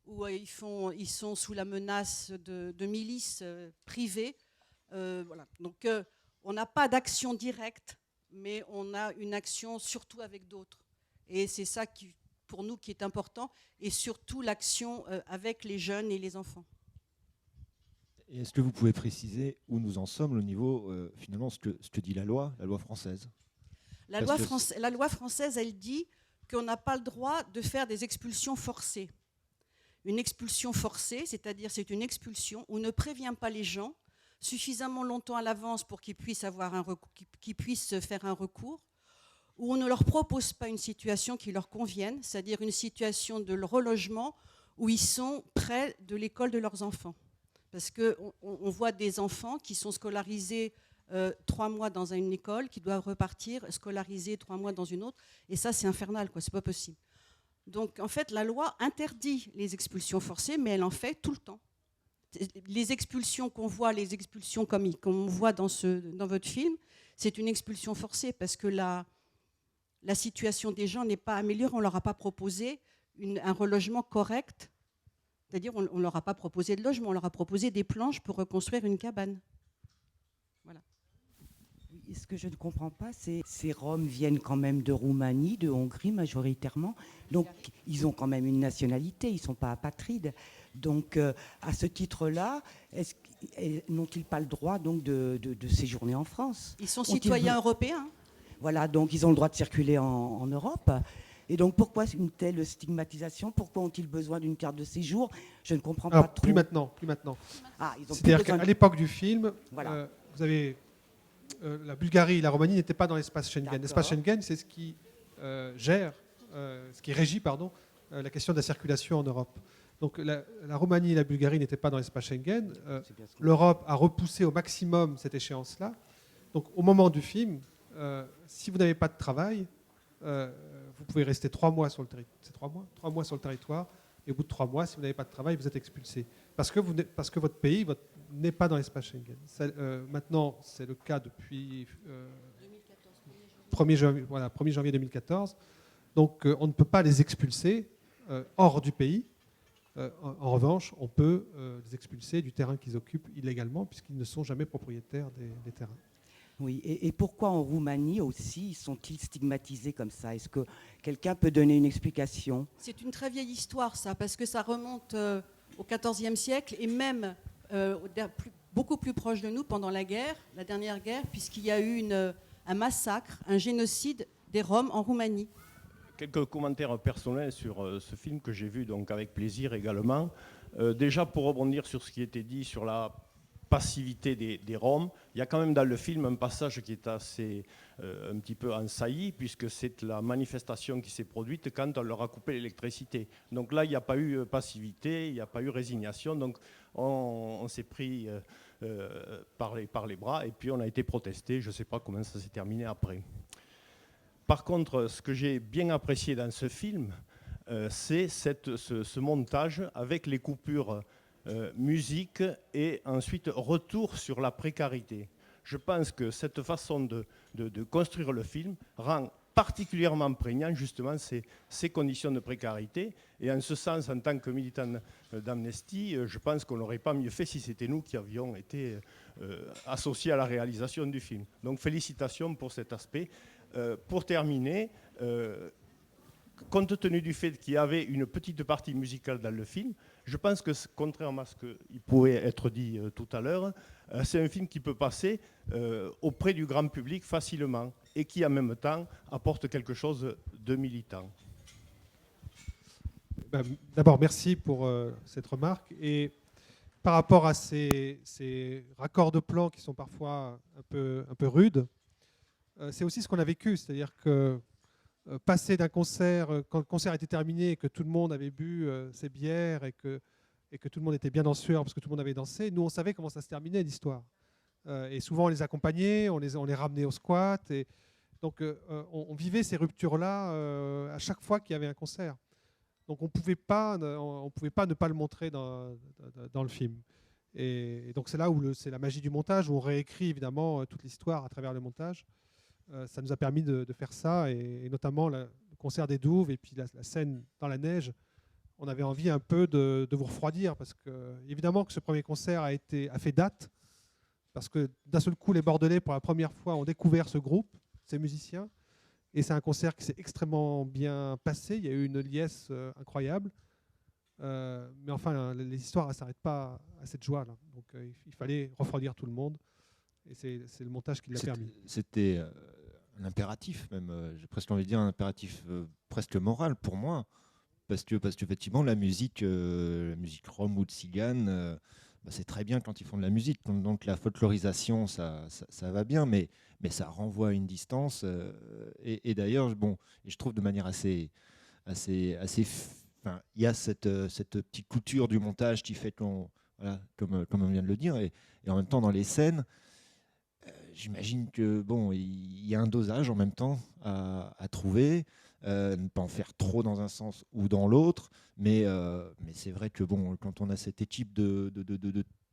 où ils sont sous la menace de milices privées. Voilà. Donc, on n'a pas d'action directe, mais on a une action surtout avec d'autres. Et c'est ça, pour nous, qui est important, et surtout l'action avec les jeunes et les enfants. Et est-ce que vous pouvez préciser où nous en sommes au niveau, finalement, ce que dit la loi française ? La loi française, elle dit qu'on n'a pas le droit de faire des expulsions forcées. Une expulsion forcée, c'est-à-dire c'est une expulsion où on ne prévient pas les gens suffisamment longtemps à l'avance pour qu'ils puissent faire un recours, où on ne leur propose pas une situation qui leur convienne, c'est-à-dire une situation de relogement où ils sont près de l'école de leurs enfants. Parce qu'on voit des enfants qui sont scolarisés 3 mois dans une école, qui doivent repartir scolarisés 3 mois dans une autre, et ça c'est infernal, c'est pas possible. Donc en fait la loi interdit les expulsions forcées, mais elle en fait tout le temps. Les expulsions qu'on voit, les expulsions comme on voit dans votre film, c'est une expulsion forcée parce que la situation des gens n'est pas améliorée, on ne leur a pas proposé un relogement correct, c'est-à-dire on ne leur a pas proposé de logement, on leur a proposé des planches pour reconstruire une cabane. Voilà. Ce que je ne comprends pas, c'est que ces Roms viennent quand même de Roumanie, de Hongrie majoritairement, donc ils ont quand même une nationalité, ils ne sont pas apatrides. Donc à ce titre-là, n'ont-ils pas le droit donc, de séjourner en France ? Ils sont citoyens européens. Voilà, donc ils ont le droit de circuler en Europe. Et donc pourquoi une telle stigmatisation ? Pourquoi ont-ils besoin d'une carte de séjour ? Je ne comprends pas trop. Plus maintenant. Ah, c'est-à-dire qu'à l'époque du film, voilà. Vous avez la Bulgarie et la Roumanie n'étaient pas dans l'espace Schengen. D'accord. L'espace Schengen, c'est ce qui régit la question de la circulation en Europe. Donc la Roumanie et la Bulgarie n'étaient pas dans l'espace Schengen. L'Europe a repoussé au maximum cette échéance-là. Donc au moment du film, si vous n'avez pas de travail, vous pouvez rester 3 mois sur le territoire. C'est 3 mois ? 3 mois sur le territoire. Et au bout de 3 mois, si vous n'avez pas de travail, vous êtes expulsé. Parce que votre pays n'est pas dans l'espace Schengen. Maintenant, c'est le cas depuis 1er janvier 2014. Donc on ne peut pas les expulser hors du pays. En revanche, on peut les expulser du terrain qu'ils occupent illégalement puisqu'ils ne sont jamais propriétaires des terrains. Oui, et pourquoi en Roumanie aussi sont-ils stigmatisés comme ça ? Est-ce que quelqu'un peut donner une explication ? C'est une très vieille histoire, ça, parce que ça remonte au XIVe siècle et même beaucoup plus proche de nous pendant la dernière guerre, puisqu'il y a eu un massacre, un génocide des Roms en Roumanie. Quelques commentaires personnels sur ce film que j'ai vu donc avec plaisir également. Déjà pour rebondir sur ce qui était dit sur la passivité des Roms, il y a quand même dans le film un passage qui est assez un petit peu en saillie, puisque c'est la manifestation qui s'est produite quand on leur a coupé l'électricité. Donc là, il n'y a pas eu passivité, il n'y a pas eu résignation, donc on s'est pris par les bras et puis on a été protesté. Je ne sais pas comment ça s'est terminé après. Par contre, ce que j'ai bien apprécié dans ce film, c'est ce montage avec les coupures musique et ensuite retour sur la précarité. Je pense que cette façon de construire le film rend particulièrement prégnant justement ces conditions de précarité. Et en ce sens, en tant que militant d'Amnesty, je pense qu'on n'aurait pas mieux fait si c'était nous qui avions été associés à la réalisation du film. Donc félicitations pour cet aspect. Pour terminer, compte tenu du fait qu'il y avait une petite partie musicale dans le film, je pense que, contrairement à ce qui pouvait être dit tout à l'heure, c'est un film qui peut passer auprès du grand public facilement et qui, en même temps, apporte quelque chose de militant. D'abord, merci pour cette remarque. Et par rapport à ces raccords de plans qui sont parfois un peu rudes, c'est aussi ce qu'on a vécu. C'est-à-dire que passer d'un concert, quand le concert était terminé et que tout le monde avait bu ses bières et que tout le monde était bien en sueur parce que tout le monde avait dansé, nous, on savait comment ça se terminait, l'histoire. Et souvent, on les accompagnait, on les ramenait au squat. Et donc, on vivait ces ruptures-là à chaque fois qu'il y avait un concert. Donc, on ne pouvait pas ne pas le montrer dans le film. Et donc, c'est là où c'est la magie du montage, où on réécrit évidemment toute l'histoire à travers le montage. Ça nous a permis de faire ça, et notamment le concert des Douves et puis la scène dans la neige. On avait envie un peu de vous refroidir, parce que évidemment que ce premier concert a fait date, parce que d'un seul coup, les Bordelais, pour la première fois, ont découvert ce groupe, ces musiciens, et c'est un concert qui s'est extrêmement bien passé. Il y a eu une liesse incroyable, mais enfin, les histoires ne s'arrêtent pas à cette joie-là. Donc il fallait refroidir tout le monde. Et c'est le montage qui l'a permis. C'était un impératif, même, j'ai presque envie de dire un impératif presque moral pour moi, parce qu'effectivement, la musique rom ou tzigane, c'est très bien quand ils font de la musique. Donc la folklorisation, ça va bien, mais ça renvoie à une distance. Et d'ailleurs, et je trouve de manière assez il y a cette petite couture du montage qui fait qu'on, voilà, comme on vient de le dire, et en même temps dans les scènes. J'imagine que il y a un dosage en même temps à trouver, ne pas en faire trop dans un sens ou dans l'autre, mais c'est vrai que quand on a cette équipe de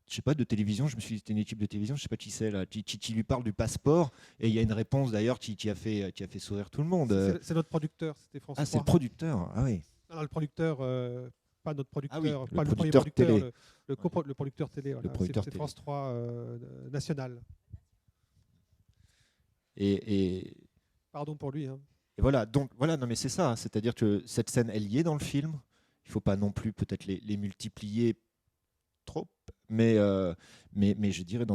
je sais pas, de télévision, je me suis dit c'était une équipe de télévision, je sais pas qui c'est là, qui lui parle du passeport, et il y a une réponse d'ailleurs qui a fait sourire tout le monde. C'est notre producteur, c'était François. Ah, c'est le producteur, ah oui. Non, le producteur, pas notre producteur, pas le premier producteur producteur, télé. le producteur télé. Voilà. C'est France 3 National. Et pardon pour lui. Hein. Et voilà, donc voilà, non mais c'est ça, c'est-à-dire que cette scène, elle y est dans le film. Il faut pas non plus peut-être les multiplier trop, mais je dirais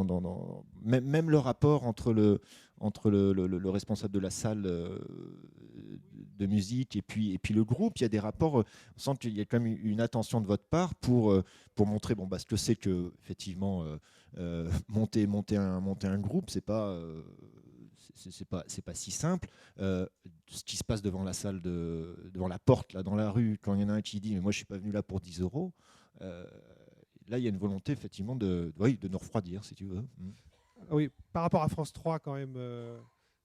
même le rapport entre le responsable de la salle de musique et puis le groupe, il y a des rapports. On sent qu'il y a quand même une attention de votre part pour montrer ce que c'est que effectivement monter un groupe, c'est pas si simple. Ce qui se passe devant la salle, devant la porte, là, dans la rue, quand il y en a un qui dit « mais moi je suis pas venu là pour 10 €, là il y a une volonté effectivement de nous refroidir, si tu veux. Oui, par rapport à France 3 quand même,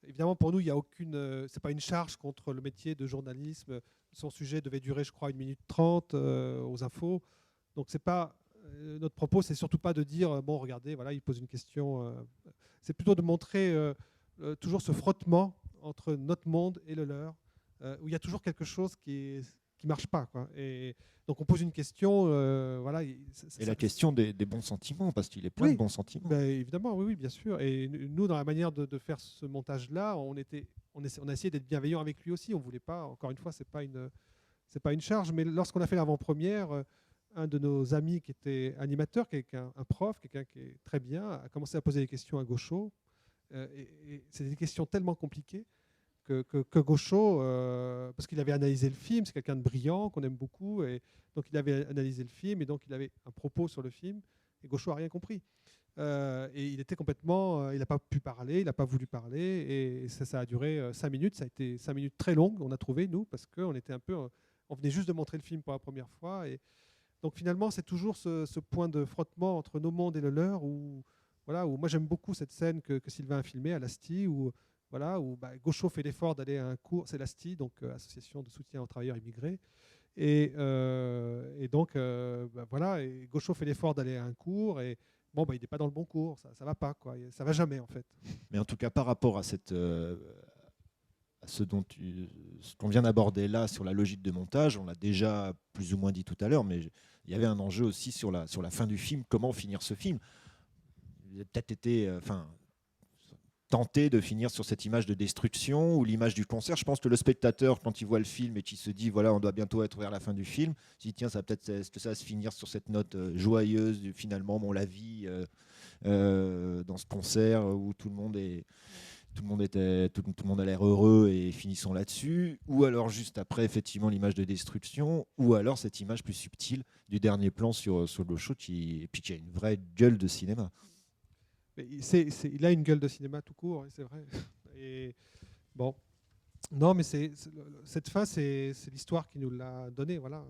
évidemment pour nous il n'y a aucune, c'est pas une charge contre le métier de journalisme. Son sujet devait durer je crois 1 minute 30 aux infos, donc c'est pas notre propos, c'est surtout pas de dire bon regardez voilà il pose une question, c'est plutôt de montrer toujours ce frottement entre notre monde et le leur, où il y a toujours quelque chose qui marche pas, quoi. Et donc on pose une question, voilà. Et la question des bons sentiments, parce qu'il est plein de bons sentiments. Ben, évidemment, oui, bien sûr. Et nous, dans la manière de faire ce montage-là, on a essayé d'être bienveillant avec lui aussi. On voulait pas, encore une fois, c'est pas une charge. Mais lorsqu'on a fait l'avant-première, un de nos amis qui était animateur, un prof, quelqu'un qui est très bien, a commencé à poser des questions à Gaucho. Et c'est des questions tellement compliquées que Gaucho, parce qu'il avait analysé le film, c'est quelqu'un de brillant, qu'on aime beaucoup, et donc il avait analysé le film, et donc il avait un propos sur le film, et Gaucho n'a rien compris. Et il était complètement, il n'a pas pu parler, il n'a pas voulu parler, et ça a duré 5 minutes, ça a été 5 minutes très longues, on a trouvé, nous, parce qu'on était on venait juste de montrer le film pour la première fois, et donc finalement c'est toujours ce point de frottement entre nos mondes et le leur, où moi j'aime beaucoup cette scène que Sylvain a filmée à l'ASTI, où Gaucho fait l'effort d'aller à un cours, c'est l'ASTI, donc Association de soutien aux travailleurs immigrés, et donc et Gaucho fait l'effort d'aller à un cours, et il n'est pas dans le bon cours, ça va pas, quoi, ça va jamais en fait. Mais en tout cas par rapport à ce qu'on vient d'aborder là sur la logique de montage, on l'a déjà plus ou moins dit tout à l'heure, mais il y avait un enjeu aussi sur la fin du film, comment finir ce film. Il a peut-être été tenté de finir sur cette image de destruction ou l'image du concert. Je pense que le spectateur, quand il voit le film et qu'il se dit voilà, on doit bientôt être vers la fin du film, il se dit tiens, est-ce que ça va se finir sur cette note joyeuse, finalement, la vie dans ce concert où tout le monde a l'air heureux et finissons là-dessus, ou alors juste après effectivement l'image de destruction, ou alors cette image plus subtile du dernier plan sur le show et puis qui a une vraie gueule de cinéma. Mais il a une gueule de cinéma tout court, c'est vrai. Et bon, non, mais cette fin, c'est l'histoire qui nous l'a donnée. Voilà.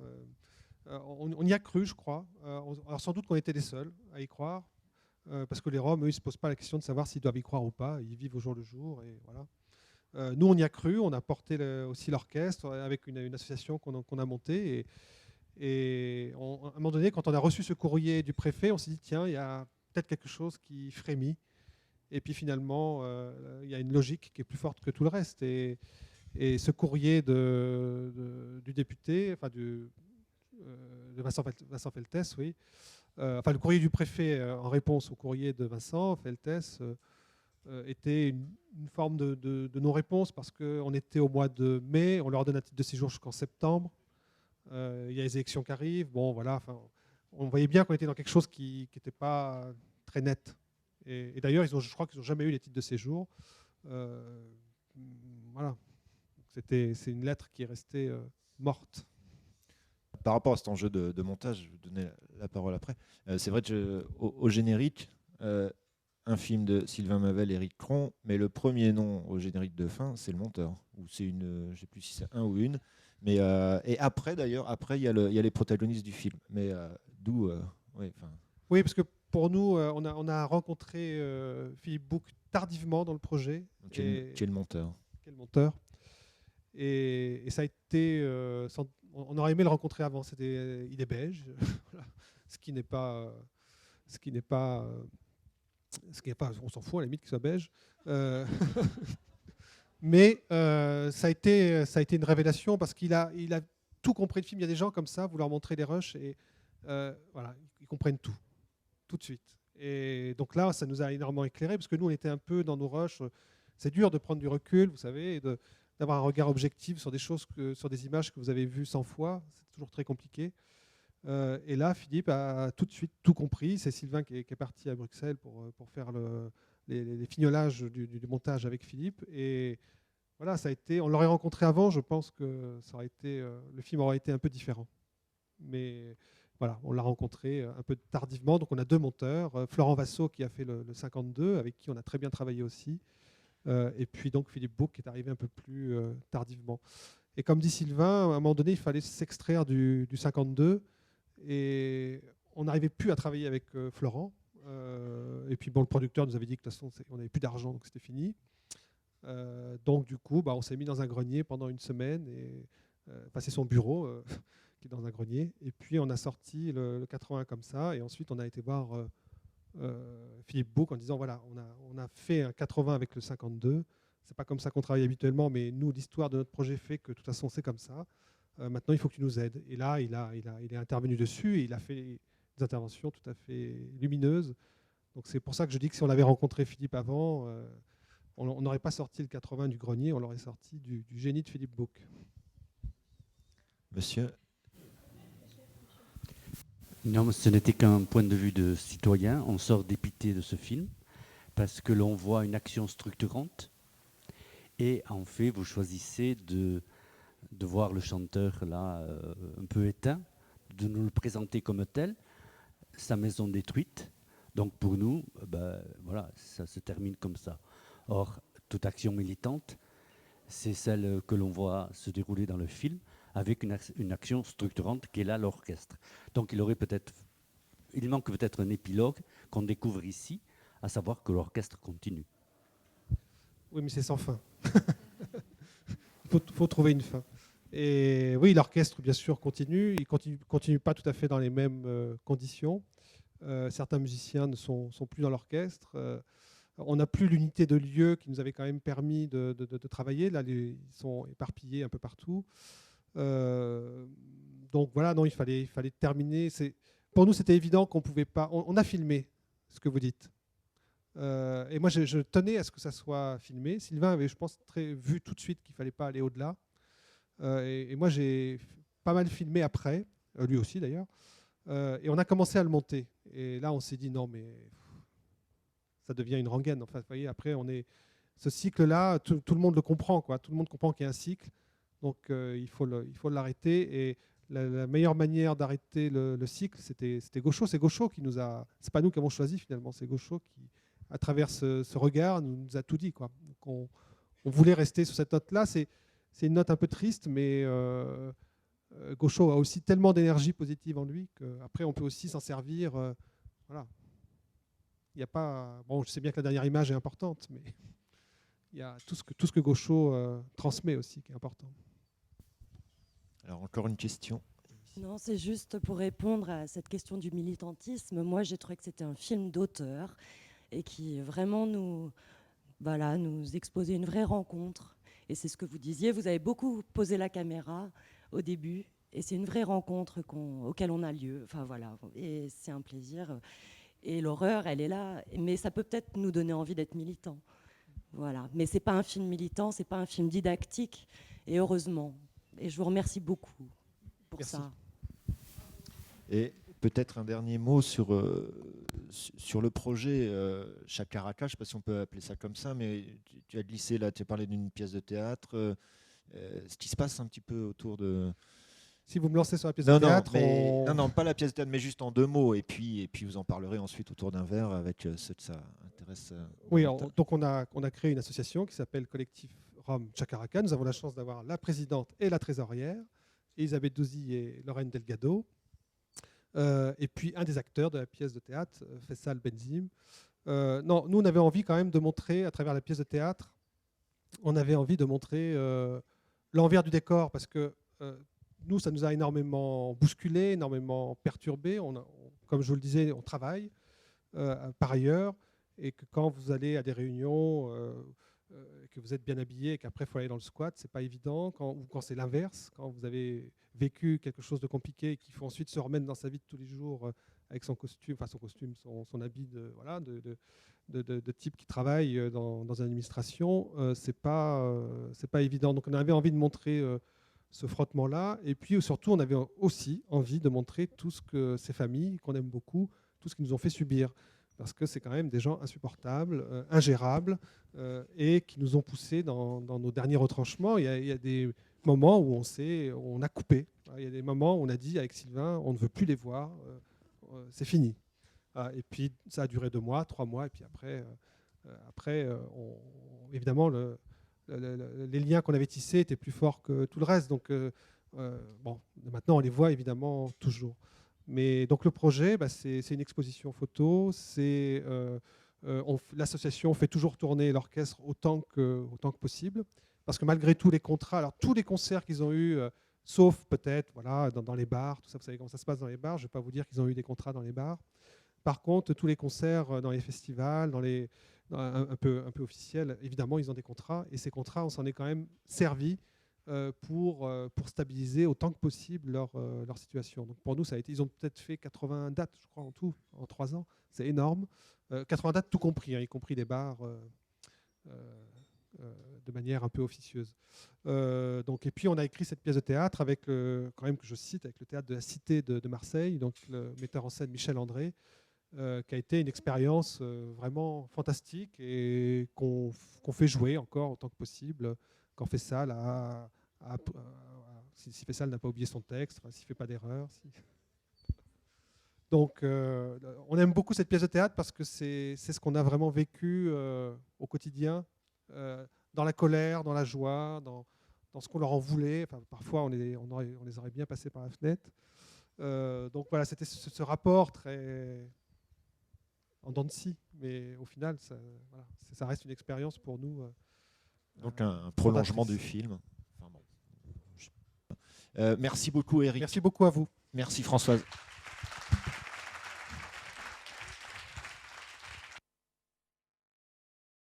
On y a cru, je crois. Alors sans doute qu'on était les seuls à y croire, parce que les Roms, eux, ils ne se posent pas la question de savoir s'ils doivent y croire ou pas. Ils vivent au jour le jour. Et voilà. Nous, on y a cru. On a porté aussi l'orchestre avec une association qu'on a montée. Et à un moment donné, quand on a reçu ce courrier du préfet, on s'est dit tiens, il y a peut-être quelque chose qui frémit. Et puis finalement, il y a une logique qui est plus forte que tout le reste. Et ce courrier du député, enfin de Vincent Feltès, oui, le courrier du préfet en réponse au courrier de Vincent Feltès était une forme de non-réponse parce qu'on était au mois de mai, on leur donne un titre de séjour jusqu'en septembre. Il y a les élections qui arrivent. Bon, voilà. On voyait bien qu'on était dans quelque chose qui n'était pas très net. Et d'ailleurs, je crois qu'ils n'ont jamais eu les titres de séjour. Voilà. C'est une lettre qui est restée morte. Par rapport à cet enjeu de montage, je vais vous donner la parole après. C'est vrai qu'au générique, un film de Sylvain Mavel et Éric Cron, mais le premier nom au générique de fin, c'est le monteur. Ou c'est je ne sais plus si c'est un ou une. Mais, et après, d'ailleurs, il y a les protagonistes du film. Mais d'où... Oui, parce que pour nous, on a rencontré Philippe Bouc tardivement dans le projet. Qui est le monteur. Qui est le monteur. Et ça a été... on aurait aimé le rencontrer avant. Il est belge. Voilà. Ce qui n'est pas... on s'en fout à la limite qu'il soit belge. Mais ça a été une révélation parce qu'il a tout compris le film. Il y a des gens comme ça, vous leur montrez les rushs et voilà, ils comprennent tout de suite. Et donc là, ça nous a énormément éclairé parce que nous, on était un peu dans nos rushs. C'est dur de prendre du recul, vous savez, et d'avoir un regard objectif sur des choses, sur des images que vous avez vues 100 fois. C'est toujours très compliqué. Et là, Philippe a tout de suite tout compris. C'est Sylvain qui est parti à Bruxelles pour faire les fignolages du montage avec Philippe. Et voilà, ça a été. On l'aurait rencontré avant, je pense que ça aurait été, le film aurait été un peu différent. Mais voilà, on l'a rencontré un peu tardivement. Donc on a deux monteurs, Florent Vassaux qui a fait le 52, avec qui on a très bien travaillé aussi. Et puis donc Philippe Bouc qui est arrivé un peu plus tardivement. Et comme dit Sylvain, à un moment donné, il fallait s'extraire du 52. Et on n'arrivait plus à travailler avec Florent. Et puis bon, le producteur nous avait dit que de toute façon, on n'avait plus d'argent, donc c'était fini. Donc du coup, on s'est mis dans un grenier pendant une semaine. C'est son bureau qui est dans un grenier. Et puis on a sorti le 80 comme ça. Et ensuite, on a été voir Philippe Bouc en disant, voilà, on a fait un 80 avec le 52. C'est pas comme ça qu'on travaille habituellement, mais nous, l'histoire de notre projet fait que de toute façon, c'est comme ça. Maintenant, il faut que tu nous aides. Et là, il est intervenu dessus et il a fait des interventions tout à fait lumineuses. Donc c'est pour ça que je dis que si on avait rencontré Philippe avant, on n'aurait pas sorti le 80 du grenier, on l'aurait sorti du génie de Philippe Bouc. Monsieur ? Non, ce n'était qu'un point de vue de citoyen. On sort dépité de ce film parce que l'on voit une action structurante et en fait, vous choisissez de voir le chanteur là un peu éteint, de nous le présenter comme tel, sa maison détruite. Donc pour nous, voilà, ça se termine comme ça. Or, toute action militante, c'est celle que l'on voit se dérouler dans le film, avec une action structurante qui est là l'orchestre. Donc il manque peut-être un épilogue qu'on découvre ici, à savoir que l'orchestre continue. Oui, mais c'est sans fin. Il faut trouver une fin. Et oui, l'orchestre, bien sûr, continue. Il continue pas tout à fait dans les mêmes conditions. Certains musiciens ne sont plus dans l'orchestre. On n'a plus l'unité de lieu qui nous avait quand même permis de travailler. Là, ils sont éparpillés un peu partout. Donc voilà, non, il fallait terminer. Pour nous, c'était évident qu'on ne pouvait pas. On a filmé ce que vous dites. Et moi, je tenais à ce que ça soit filmé. Sylvain avait, je pense, vu tout de suite qu'il ne fallait pas aller au-delà. Et moi, j'ai pas mal filmé après, lui aussi d'ailleurs. Et on a commencé à le monter. Et là, on s'est dit non, mais ça devient une rengaine. Enfin, vous voyez, après, ce cycle-là, tout le monde le comprend, quoi. Tout le monde comprend qu'il y a un cycle. Donc, il faut l'arrêter. Et la meilleure manière d'arrêter le cycle, c'était Gaucho. C'est Gaucho qui nous a. C'est pas nous qui avons choisi finalement. C'est Gaucho qui, à travers ce regard, nous a tout dit, quoi. Donc, on voulait rester sur cette note-là. C'est une note un peu triste, mais Gaucho a aussi tellement d'énergie positive en lui qu'après, on peut aussi s'en servir. Voilà. Il y a pas. Bon, je sais bien que la dernière image est importante, mais il y a tout ce que Gaucho transmet aussi qui est important. Alors, encore une question. Non, c'est juste pour répondre à cette question du militantisme. Moi, j'ai trouvé que c'était un film d'auteur et qui vraiment nous exposait une vraie rencontre. Et c'est ce que vous disiez, vous avez beaucoup posé la caméra au début, et c'est une vraie rencontre auquel on a lieu. Enfin voilà, et c'est un plaisir. Et l'horreur, elle est là, mais ça peut peut-être nous donner envie d'être militants. Voilà, mais c'est pas un film militant, c'est pas un film didactique, et heureusement. Et je vous remercie beaucoup pour ça. Et peut-être un dernier mot sur le projet Chakaraka, je ne sais pas si on peut appeler ça comme ça, mais tu as glissé là, tu as parlé d'une pièce de théâtre. Ce qui se passe un petit peu autour de... Si vous me lancez sur la pièce de théâtre... Non, pas la pièce de théâtre, mais juste en 2 mots. Et puis vous en parlerez ensuite autour d'un verre avec ceux que ça intéresse. Oui, donc on a créé une association qui s'appelle Collectif Rome Chakaraka. Nous avons la chance d'avoir la présidente et la trésorière, Elisabeth Douzy et Lorraine Delgado. Et puis un des acteurs de la pièce de théâtre, Faisal Benzim. Non, nous on avait envie quand même de montrer, à travers la pièce de théâtre, on avait envie de montrer l'envers du décor, parce que nous, ça nous a énormément bousculé, énormément perturbé. Comme je vous le disais, on travaille par ailleurs, et que quand vous allez à des réunions, que vous êtes bien habillé et qu'après il faut aller dans le squat, c'est pas évident. Ou quand c'est l'inverse, quand vous avez vécu quelque chose de compliqué et qu'il faut ensuite se remettre dans sa vie de tous les jours avec son costume, son habit de type qui travaille dans une administration, c'est pas évident. Donc on avait envie de montrer ce frottement-là, et puis surtout on avait aussi envie de montrer tout ce que ces familles qu'on aime beaucoup, tout ce qu'ils nous ont fait subir. Parce que c'est quand même des gens insupportables, ingérables, et qui nous ont poussés dans nos derniers retranchements. Il y a des moments où on a coupé. Il y a des moments où on a dit avec Sylvain, on ne veut plus les voir, c'est fini. Et puis ça a duré 2 mois, 3 mois, et puis après évidemment, les liens qu'on avait tissés étaient plus forts que tout le reste. Donc maintenant on les voit évidemment toujours. Mais donc le projet, c'est une exposition photo. L'association fait toujours tourner l'orchestre autant que possible, parce que malgré tous les contrats, alors tous les concerts qu'ils ont eus, sauf peut-être dans les bars, tout ça, vous savez comment ça se passe dans les bars. Je ne vais pas vous dire qu'ils ont eu des contrats dans les bars. Par contre, tous les concerts dans les festivals, un peu officiels, évidemment, ils ont des contrats, et ces contrats, on s'en est quand même servi pour stabiliser autant que possible leur situation. Donc pour nous, ils ont peut-être fait 80 dates, je crois, en tout, en 3 ans. C'est énorme. 80 dates tout compris, y compris les bars de manière un peu officieuse. Et puis on a écrit cette pièce de théâtre avec, quand même que je cite, avec le théâtre de la Cité de Marseille, donc le metteur en scène Michel André, qui a été une expérience vraiment fantastique, et qu'on fait jouer encore autant que possible. Quand Faisal si Faisal n'a pas oublié son texte, s'il ne fait pas d'erreur. Donc on aime beaucoup cette pièce de théâtre parce que c'est ce qu'on a vraiment vécu au quotidien, dans la colère, dans la joie, dans ce qu'on leur en voulait. Enfin, parfois on les aurait bien passés par la fenêtre. Donc voilà, c'était ce rapport très en dents de scie, mais au final ça reste une expérience pour nous. Donc un prolongement du film. Enfin, bon. Merci beaucoup Eric. Merci beaucoup à vous. Merci Françoise.